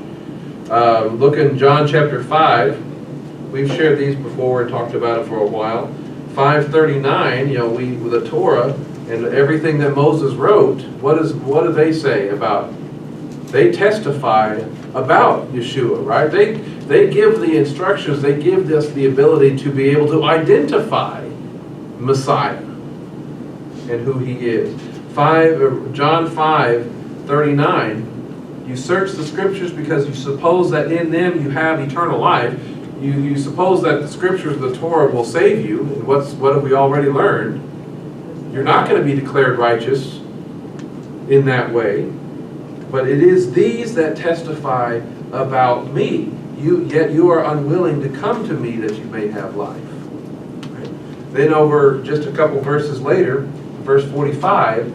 Look in John chapter 5. We've shared these before and talked about it for a while. 5:39. You know, with the Torah and everything that Moses wrote. What do they say about? They testify about Yeshua, right? They give the instructions. They give us the ability to be able to identify Messiah and who he is. John 5:39. You search the scriptures because you suppose that in them you have eternal life. You suppose that the scriptures of the Torah will save you. And what have we already learned? You're not going to be declared righteous in that way. But it is these that testify about me. Yet you are unwilling to come to me that you may have life. Right? Then over just a couple verses later, verse 45,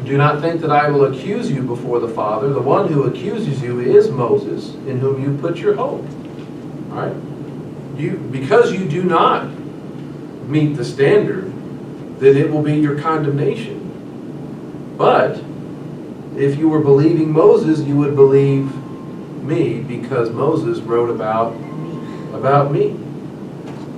do not think that I will accuse you before the Father. The one who accuses you is Moses, in whom you put your hope. All right? Because you do not meet the standard, then it will be your condemnation. But if you were believing Moses, you would believe me, because Moses wrote about me.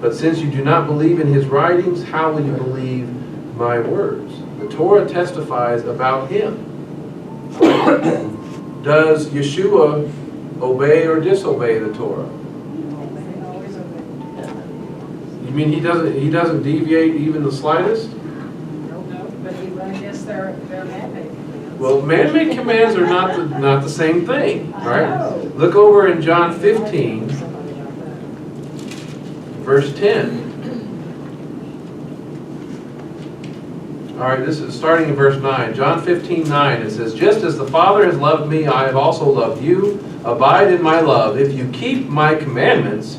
But since you do not believe in his writings, how will you believe my words. The Torah testifies about him. Does Yeshua obey or disobey the Torah? Always obey. You mean he doesn't deviate even the slightest? No, but he went against their mandate. Well, man-made commands are not the same thing, I right? know. Look over in John 15, Somebody about that. verse 10. All right, this is starting in verse 9. John 15:9. It says, "Just as the Father has loved me, I have also loved you. Abide in my love. If you keep my commandments,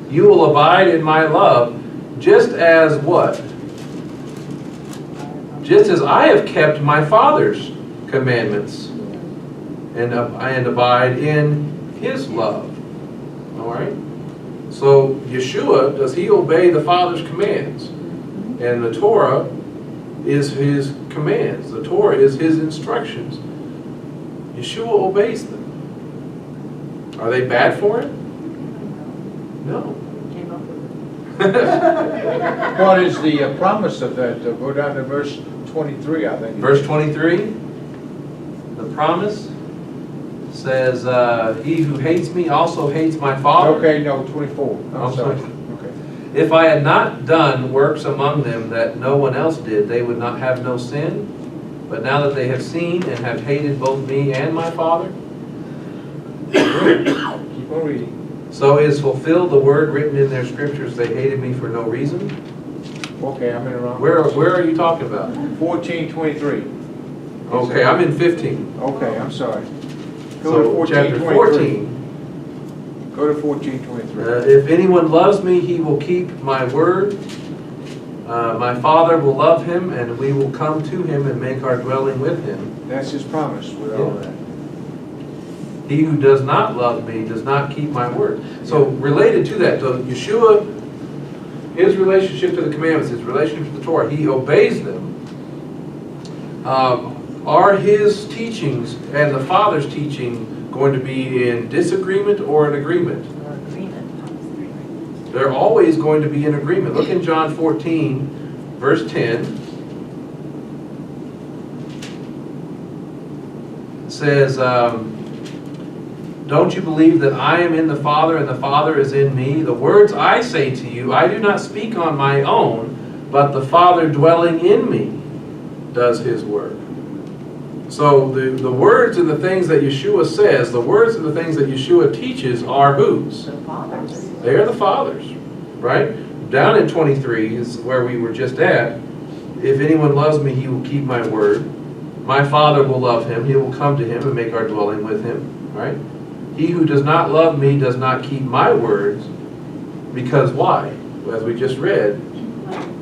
you will abide in my love, just as what? Just as I have kept my Father's commandments and abide in his love." All right? So Yeshua, does he obey the Father's commands? And the Torah is his commands. The Torah is his instructions. Yeshua obeys them. Are they bad for him? No. Came up with it. What is the promise of that? Go down to verse 23, I think. Verse 23, the promise says, "He who hates me also hates my Father." Okay, no, 24. I'm I'm sorry. sorry. Okay. "If I had not done works among them that no one else did, they would not have no sin. But now that they have seen and have hated both me and my Father." Keep on reading. So is fulfilled the word written in their scriptures, "They hated me for no reason." Okay, I'm in the wrong. Where are you talking about? 14:23. Okay, I'm in 15. Okay, I'm sorry. Go So to chapter 14:23. 14. Go to 14:23. If anyone loves me, he will keep my word. My Father will love him, and we will come to him and make our dwelling with him. That's his promise with all Yeah. that. He who does not love me does not keep my word. So related to that, so Yeshua, his relationship to the commandments, his relationship to the Torah, he obeys them. Are his teachings and the Father's teaching going to be in disagreement or in agreement? They're always going to be in agreement. Look in John 14, verse 10. It says, "Don't you believe that I am in the Father and the Father is in me? The words I say to you, I do not speak on my own, but the Father dwelling in me does his work." So the words and the things that Yeshua says, the words and the things that Yeshua teaches are whose? The Father's. They are the Father's, right? Down in 23 is where we were just at. "If anyone loves me, he will keep my word. My Father will love him. He will come to him and make our dwelling with him," right? "He who does not love me does not keep my words." Because why? As we just read,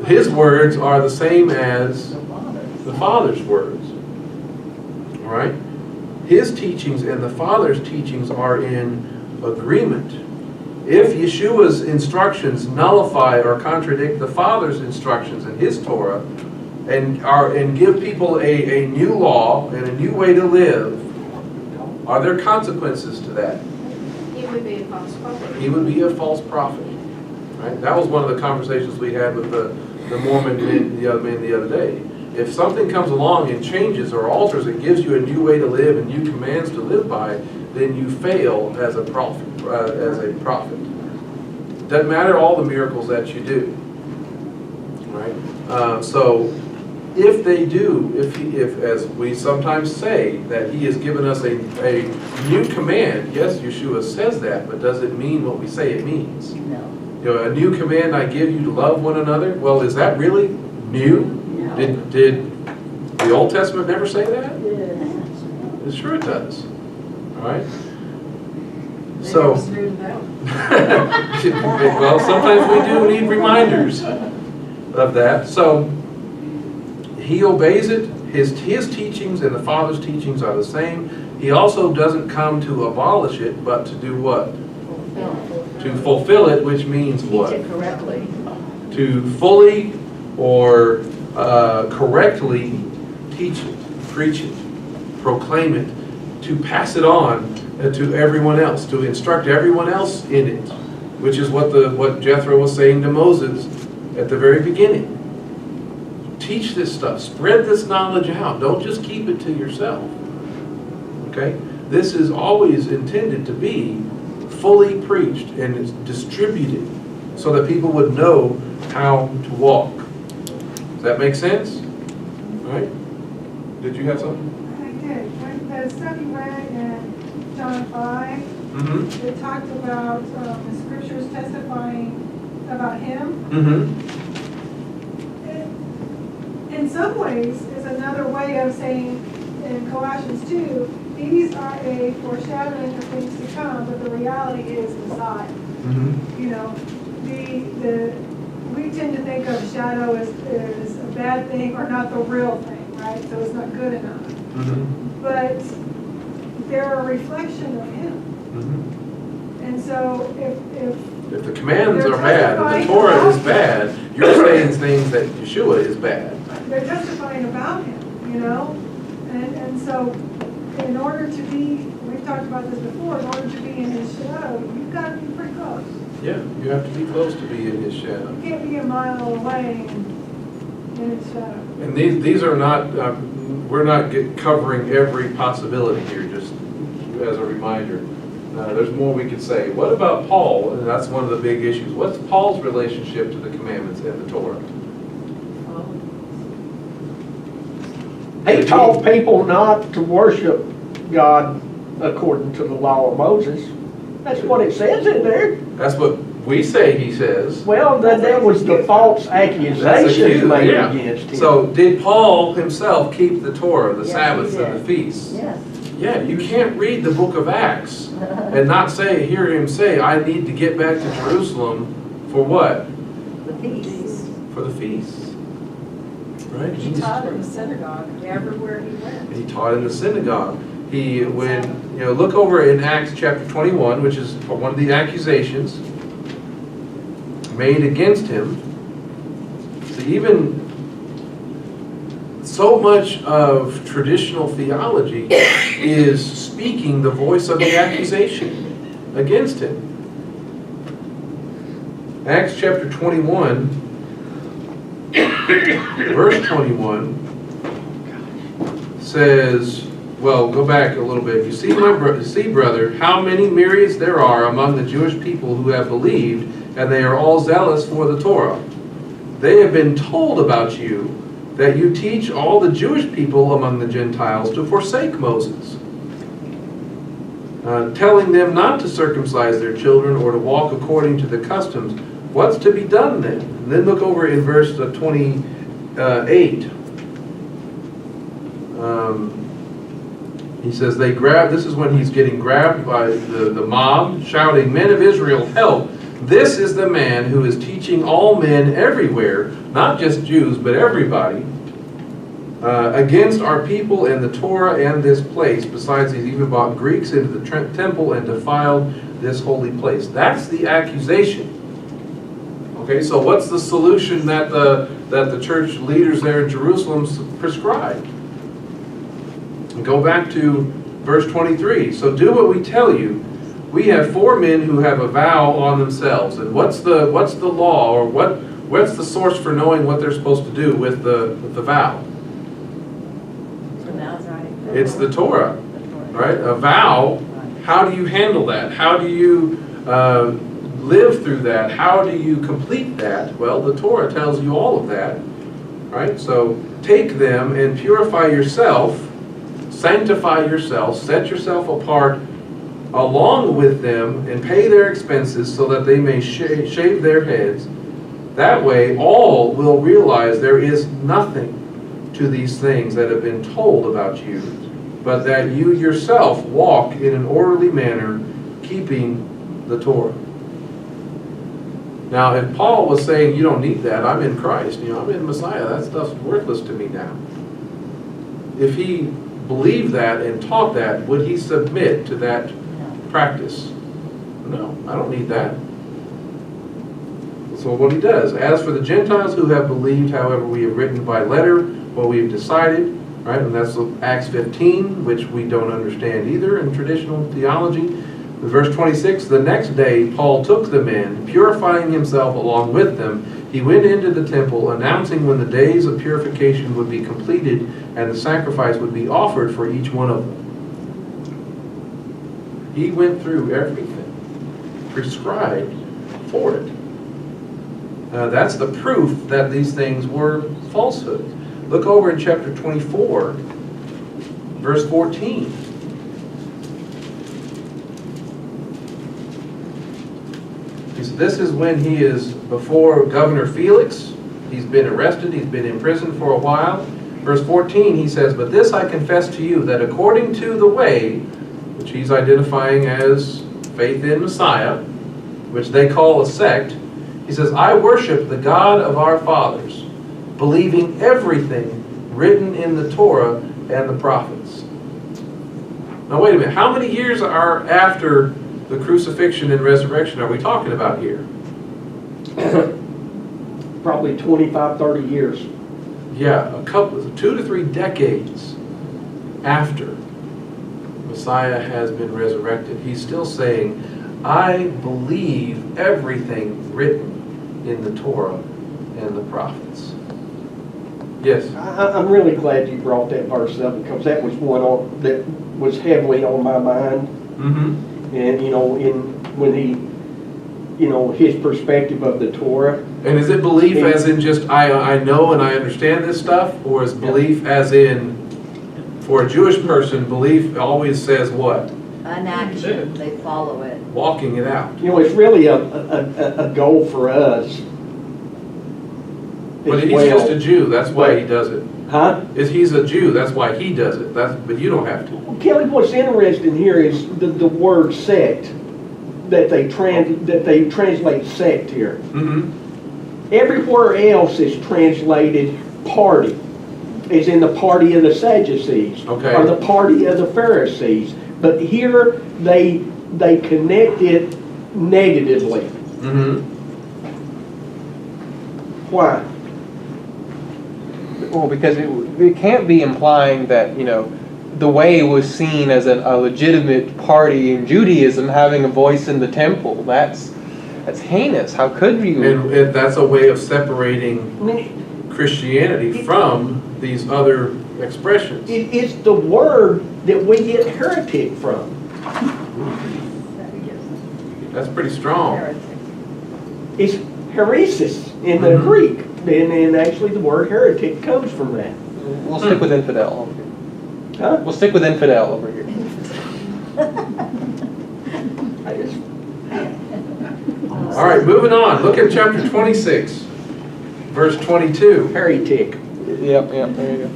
his words are the same as the Father's words. All right? His teachings and the Father's teachings are in agreement. If Yeshua's instructions nullify or contradict the Father's instructions in his Torah and give people a new law and a new way to live, are there consequences to that? He would be a false prophet. He would be a false prophet. Right? That was one of the conversations we had with the Mormon men, the other day. If something comes along and changes or alters and gives you a new way to live and new commands to live by, then you fail as a prophet. Doesn't matter all the miracles that you do. Right? So if they do, if as we sometimes say that he has given us a new command, yes, Yeshua says that, but does it mean what we say it means? No. You know, a new command I give you to love one another. Well, is that really new? Did the Old Testament never say that? Sure it does. All right. So, Maybe it was new to them. well, sometimes we do need reminders of that. So he obeys it. His teachings and the Father's teachings are the same. He also doesn't come to abolish it, but to do what? To fulfill it, which means what? Teach it correctly. To fully or correctly teach it, preach it, proclaim it, to pass it on to everyone else, to instruct everyone else in it, which is what Jethro was saying to Moses at the very beginning. Teach this stuff. Spread this knowledge out. Don't just keep it to yourself. Okay? This is always intended to be fully preached and it's distributed so that people would know how to walk. Does that make sense? All right? Did you have something? I did. When the stuff you read in John 5, Mm-hmm. it talked about the scriptures testifying about him. Mm-hmm. In some ways, is another way of saying in Colossians 2, these are a foreshadowing of things to come, but the reality is Messiah. Mm-hmm. You know, we tend to think of shadow as a bad thing or not the real thing, right? So it's not good enough. Mm-hmm. But they're a reflection of him. Mm-hmm. And so if If the commands They're are bad, if the Torah is bad, you're saying things that Yeshua is bad. they're testifying about him, you know? And so in order to be, we've talked about this before, in order to be in his shadow, you've got to be pretty close. Yeah, you have to be close to be in his shadow. You can't be a mile away and in his shadow. And these are not, we're not covering every possibility here, just as a reminder. There's more we could say. What about Paul? And that's one of the big issues. What's Paul's relationship to the commandments and the Torah? He taught people not to worship God according to the law of Moses. That's what it says in there. That's what we say he says. Well, that was the false accusations made against him. So did Paul himself keep the Torah, the Yes, Sabbaths he and the did. feasts? Yes. Yeah, you can't read the book of Acts and not hear him say, I need to get back to Jerusalem for what? The feast. For the feasts. Right? He taught in the synagogue everywhere he went. He taught in the synagogue. Look over in Acts chapter 21, which is one of the accusations made against him. See, even so much of traditional theology is speaking the voice of the accusation against him. Acts chapter 21, verse 21 says, well, go back a little bit. You see, brother, how many myriads there are among the Jewish people who have believed, and they are all zealous for the Torah. They have been told about you that you teach all the Jewish people among the Gentiles to forsake Moses, telling them not to circumcise their children or to walk according to the customs. What's to be done then? And then look over in verse 28. He says this is when he's getting grabbed by the mob, shouting, "Men of Israel, help! This is the man who is teaching all men everywhere, not just Jews, but everybody, against our people and the Torah and this place. Besides, he's even brought Greeks into the temple and defiled this holy place." That's the accusation. Okay, so what's the solution that the church leaders there in Jerusalem prescribed? Go back to verse 23. So do what we tell you. We have 4 men who have a vow on themselves. And what's the law, or what's the source for knowing what they're supposed to do with the vow? It's the Torah, right? A vow. How do you handle that? How do you live through that? How do you complete that? Well, the Torah tells you all of that, right? So take them and purify yourself, sanctify yourself, set yourself apart along with them, and pay their expenses so that they may shave their heads. That way, all will realize there is nothing to these things that have been told about you, but that you yourself walk in an orderly manner, keeping the Torah. Now, if Paul was saying, you don't need that, I'm in Christ, I'm in Messiah, that stuff's worthless to me now. If he believed that and taught that, would he submit to that practice? No, I don't need that. So what he does, as for the Gentiles who have believed, however, we have written by letter what we have decided, right? And that's Acts 15, which we don't understand either in traditional theology. Verse 26, the next day Paul took them in, purifying himself along with them. He went into the temple, announcing when the days of purification would be completed and the sacrifice would be offered for each one of them. He went through everything prescribed for it. That's the proof that these things were falsehood. Look over in chapter 24, verse 14. This is when he is before Governor Felix. He's been arrested. He's been in prison for a while. Verse 14, he says, "But this I confess to you, that according to the way," which he's identifying as faith in Messiah, which they call a sect, he says, "I worship the God of our fathers, believing everything written in the Torah and the prophets." Now wait a minute, how many years are after the crucifixion and resurrection are we talking about here? Probably 25, 30 years. Yeah, 2 to 3 decades after Messiah has been resurrected. He's still saying, "I believe everything written in the Torah and the prophets." Yes? I'm really glad you brought that verse up, because that was one that was heavily on my mind. Mm-hmm. And, when he, his perspective of the Torah. And is it belief as in just, I know and I understand this stuff? Or is belief as in, for a Jewish person, belief always says what? An action, they follow it. Walking it out. It's really a goal for us. But as he's well. just a Jew, that's why he does it. Huh? He's a Jew, that's why he does it. But you don't have to. Well, Kelly, what's interesting here is the word sect that they translate sect here. Mm-hmm. Everywhere else is translated party, as in the party of the Sadducees, Okay. or the party of the Pharisees. But here they connect it negatively. Mm-hmm. Why? Well, because it can't be implying that, the way was seen as a legitimate party in Judaism having a voice in the temple. That's heinous. How could you? And that's a way of separating Christianity from these other expressions. It's the word that we get heretic from. That's pretty strong. It's heresis in the Greek. And actually the word heretic comes from that. We'll stick with infidel over here. Huh? We'll stick with infidel over here. All right, moving on. Look at chapter 26, verse 22. Heretic. Yep, there you go.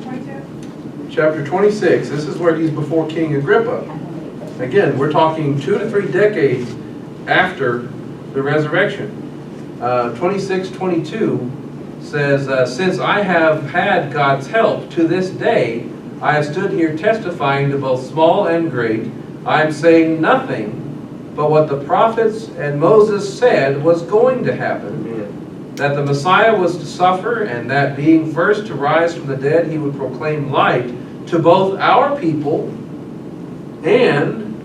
22? Chapter 26, this is where he's before King Agrippa. Again, we're talking 2 to 3 decades after the resurrection. 26:22 says, "Since I have had God's help to this day, I have stood here testifying to both small and great. I am saying nothing but what the prophets and Moses said was going to happen, that the Messiah was to suffer, and that being first to rise from the dead, he would proclaim light to both our people and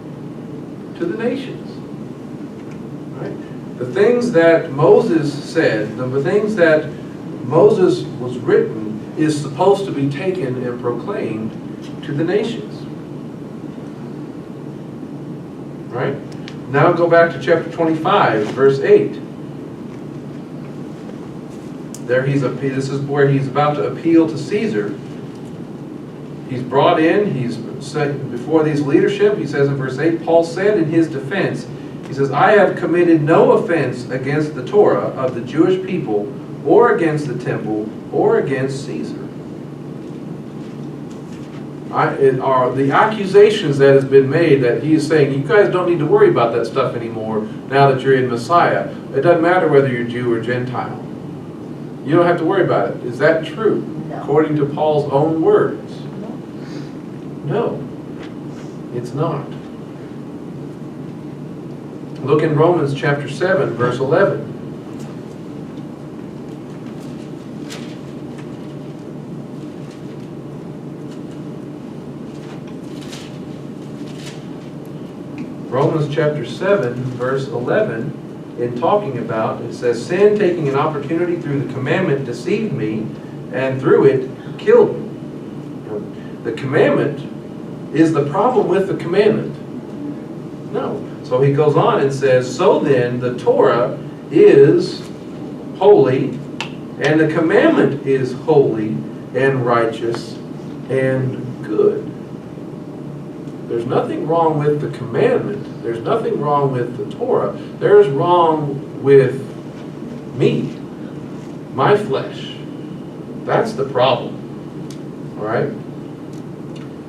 to the nations." Right? The things that Moses said, the things that Moses was written, is supposed to be taken and proclaimed to the nations. Right? Now go back to chapter 25, verse 8. This is where he's about to appeal to Caesar. He's brought in, he's said before these leadership, he says in verse 8, Paul said in his defense, he says, "I have committed no offense against the Torah of the Jewish people, or against the temple, or against Caesar." The accusations that has been made that he is saying, you guys don't need to worry about that stuff anymore now that you're in Messiah. It doesn't matter whether you're Jew or Gentile. You don't have to worry about it. Is that true? No. According to Paul's own words? No, it's not. Look in Romans chapter 7, verse 11. Romans chapter 7, verse 11, in talking about. It says, sin, taking an opportunity through the commandment, deceived me, and through it killed me. The commandment is the problem with the commandment. No. So he goes on and says, so then the Torah is holy, and the commandment is holy and righteous and good. There's nothing wrong with the commandment. There's nothing wrong with the Torah. There's wrong with me, my flesh. That's the problem. All right?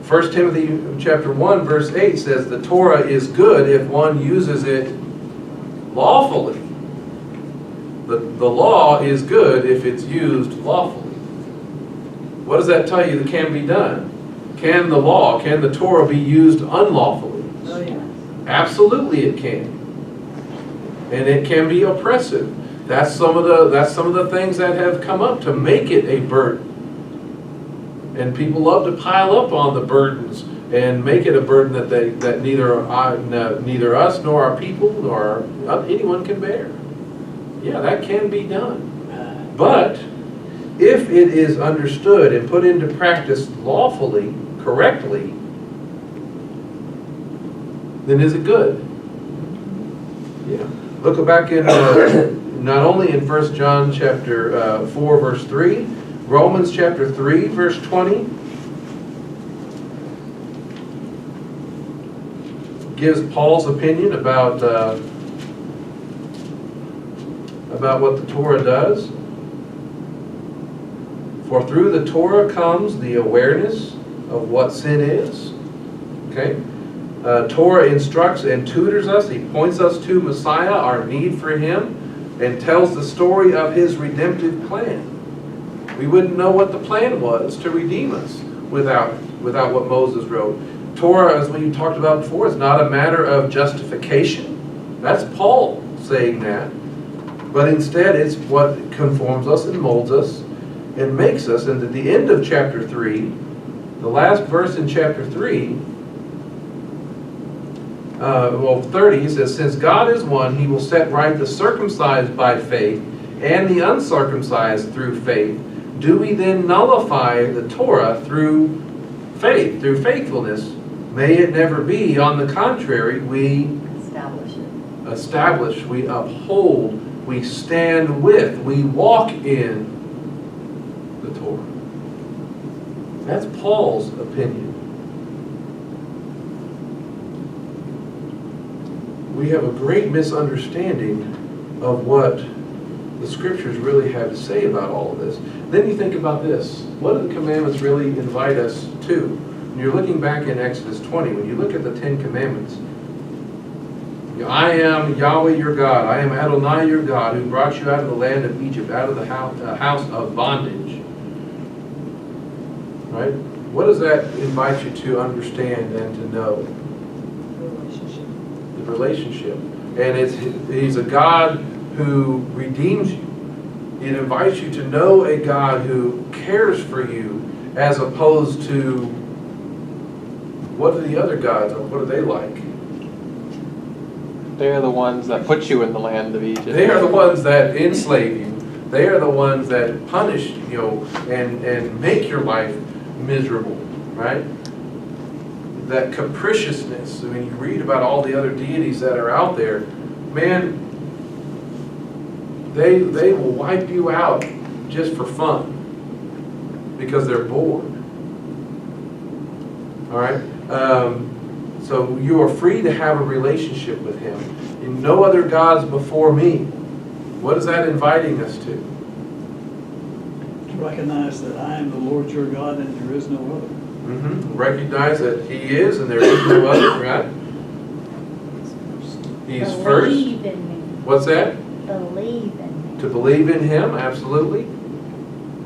1 Timothy chapter 1, verse 8 says, the Torah is good if one uses it lawfully. The law is good if it's used lawfully. What does that tell you that can be done? Can the Torah be used unlawfully? Oh, yeah. Absolutely it can. And it can be oppressive. That's some of the things that have come up to make it a burden. And people love to pile up on the burdens and make it a burden that neither us nor our people nor anyone can bear. Yeah, that can be done. But if it is understood and put into practice lawfully, correctly, then is it good? Yeah. Look back in not only in 1 John chapter 4 verse 3, Romans chapter 3 verse 20 gives Paul's opinion about what the Torah does. For through the Torah comes the awareness of what sin is. Okay? Torah instructs and tutors us. He points us to Messiah, our need for Him, and tells the story of His redemptive plan. We wouldn't know what the plan was to redeem us without what Moses wrote. Torah, as we talked about before, is not a matter of justification. That's Paul saying that. But instead, it's what conforms us and molds us and makes us. And at the end of chapter 3, the last verse in chapter 3, 30, he says, since God is one, He will set right the circumcised by faith and the uncircumcised through faith. Do we then nullify the Torah through faith, through faithfulness? May it never be. On the contrary, we establish, we uphold, we stand with, we walk in the Torah. That's Paul's opinion. We have a great misunderstanding of what the Scriptures really have to say about all of this. Then you think about this. What do the commandments really invite us to? When you're looking back in Exodus 20, when you look at the 10 Commandments, I am Yahweh your God. I am Adonai your God, who brought you out of the land of Egypt, out of the house of bondage. Right? What does that invite you to understand and to know? The relationship. And He's a God who redeems you. It invites you to know a God who cares for you, as opposed to what are the other gods, or what are they like? They are the ones that put you in the land of Egypt. They are the ones that enslave you. They are the ones that punish you and make your life miserable, right? That capriciousness. I mean, you read about all the other deities that are out there. Man, they will wipe you out just for fun because they're bored. All right? So you are free to have a relationship with Him. And no other gods before me. What is that inviting us to? To recognize that I am the Lord your God and there is no other. Mm-hmm. Recognize that He is and there is no other, right? He's first. Believe in me. What's that? Believe in me. To believe in Him, absolutely.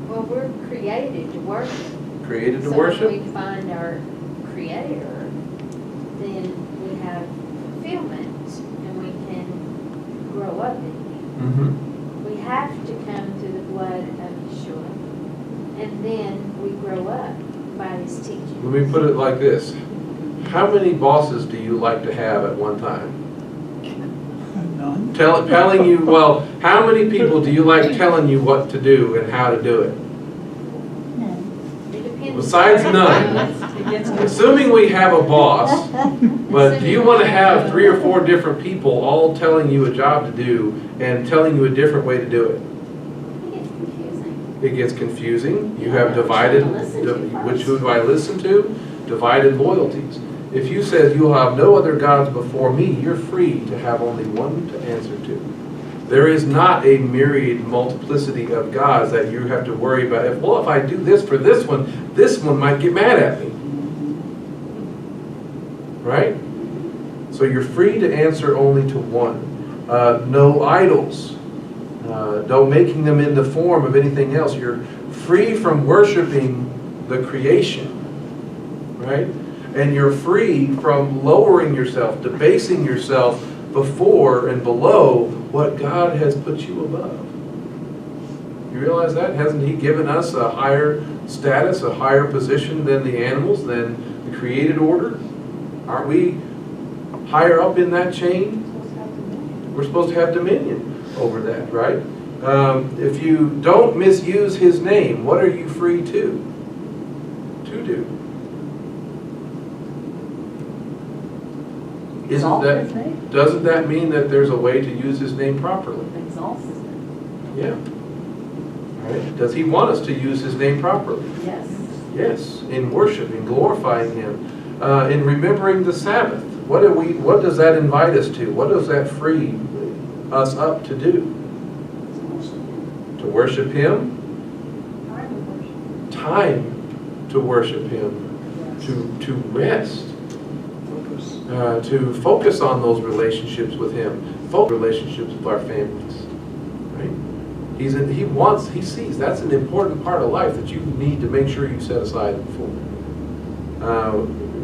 Well, we're created to worship. Created to So worship. when we find our Creator, then we have fulfillment and we can grow up in Him. Mm-hmm. We have to come to the blood of Yeshua, and then we grow up by His teaching. Let me put it like this. How many bosses do you like to have at one time? done. telling you, well, how many people do you like telling you what to do and how to do it? It depends. Besides none. Assuming we have a boss, but do you want to have 3 or 4 different people all telling you a job to do and telling you a different way to do it? It gets confusing. It gets confusing. You have divided, which who do I listen to? Divided loyalties. If you said you'll have no other gods before me, you're free to have only one to answer to. There is not a myriad multiplicity of gods that you have to worry about. If I do this for this one might get mad at me. Right? So you're free to answer only to one. No idols. Don't making them in the form of anything else. You're free from worshiping the creation. Right? And you're free from lowering yourself, debasing yourself before and below what God has put you above. You realize that? Hasn't He given us a higher status, a higher position than the animals, than the created order? Aren't we higher up in that chain? We're supposed to have dominion over that, right? If you don't misuse His name, what are you free to do? Exalt His name. Doesn't that mean that there's a way to use His name properly? Exalt His name. Yeah. Right? Does He want us to use His name properly? Yes. Yes, in worship, in glorifying Him, in remembering the Sabbath. What does that invite us to? What does that free us up to do? To worship Him? Time to worship Him. To rest. To focus on those relationships with Him. Focus on relationships with our families. Right? He sees that's an important part of life that you need to make sure you set aside for.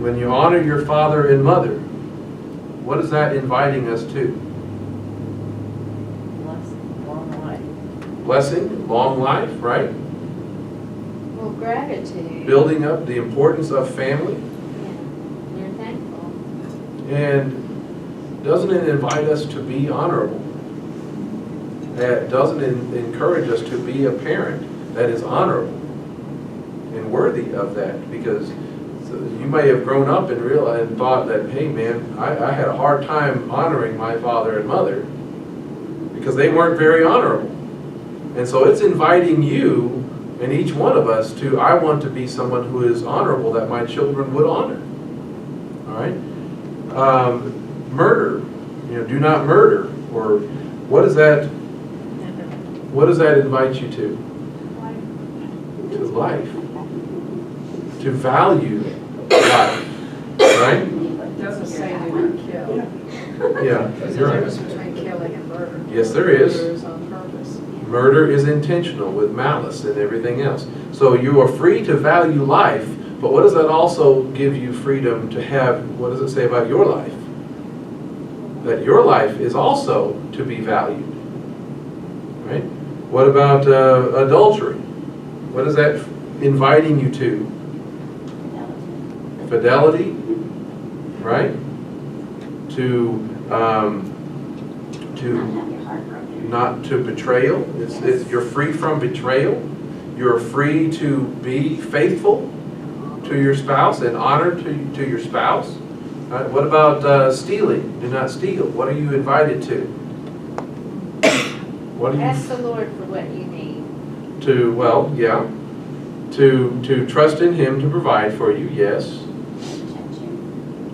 When you honor your father and mother, what is that inviting us to? Long life. Blessing, long life, right? Well, gratitude. Building up the importance of family. Yeah, you're thankful. And doesn't it invite us to be honorable? Doesn't it encourage us to be a parent that is honorable and worthy of that? Because you may have grown up and realized and thought that, hey man, I had a hard time honoring my father and mother because they weren't very honorable. And so it's inviting you and each one of us to, I want to be someone who is honorable that my children would honor. All right? Murder, do not murder, or what does that invite you to? To life. To value life, right? It doesn't say do not kill. Yeah. There's a you're right. difference between killing and murder. Yes, there is. Murder is on purpose. Murder is intentional with malice and everything else. So you are free to value life, but what does that also give you freedom to have? What does it say about your life? That your life is also to be valued, right? What about adultery? What is that inviting you to? Fidelity, right? Not to betrayal. You're free from betrayal. You're free to be faithful to your spouse and honor to your spouse. What about stealing? Do not steal. What are you invited to? What are you? Ask the Lord for what you need. To trust in Him to provide for you, yes.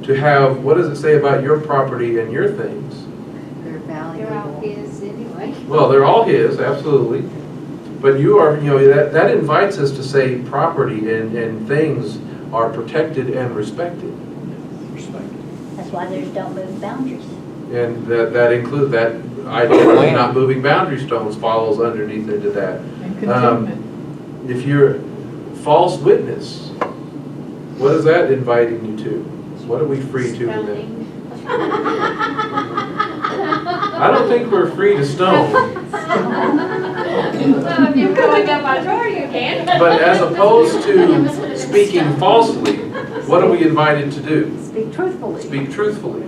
To have, what does it say about your property and your things? They're They're all valuable. His anyway. Well, they're all His, absolutely. But you are, that invites us to say property and things are protected and respected. That's why there's don't move boundaries. And that includes, that idea of not moving boundary stones falls underneath into that. And contentment. If you're false witness, what is that inviting you to? What are we free to in that? Stoning. I don't think we're free to stone, Well, if you're going up my door, you can. but as opposed to speaking falsely, what are we invited to do? Speak truthfully. Speak truthfully.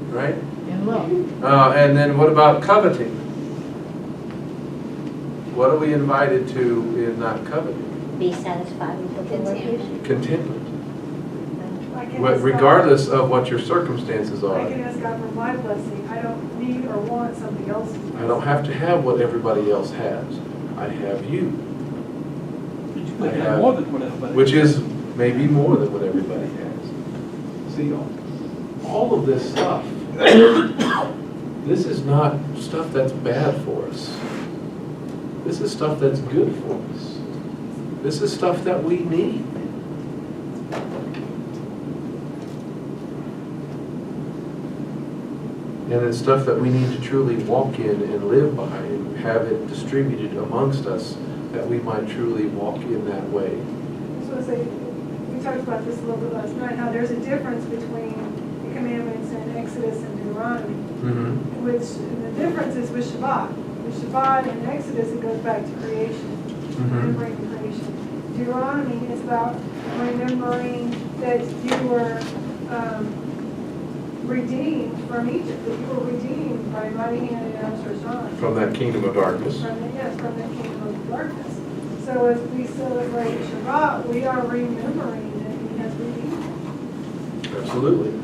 right? And love. And then what about coveting? What are we invited to in not coveting? Be satisfied with what the Lord gives you. Contentment. I can ask God- Regardless of what your circumstances I are. can ask God for my blessing. I don't need or want somebody else's blessing. I don't have to have what everybody else has. I have you, You could have more than what everybody. which is maybe more than what everybody has. See, all of this stuff, this is not stuff that's bad for us. This is stuff that's good for us. This is stuff that we need. And it's stuff that we need to truly walk in and live by and have it distributed amongst us that we might truly walk in that way. I just want to say, we talked about this a little bit last night, how there's a difference between the commandments in Exodus and Deuteronomy. Which, and the difference is with Shabbat. With Shabbat and Exodus, it goes back to creation, remembering creation. Deuteronomy is about remembering that you were redeemed from Egypt, that you were redeemed by mighty hand and outstretched arm. From that kingdom of darkness. Yes, from that kingdom of darkness. So as we celebrate Shabbat, we are remembering that He has redeemed us. Absolutely.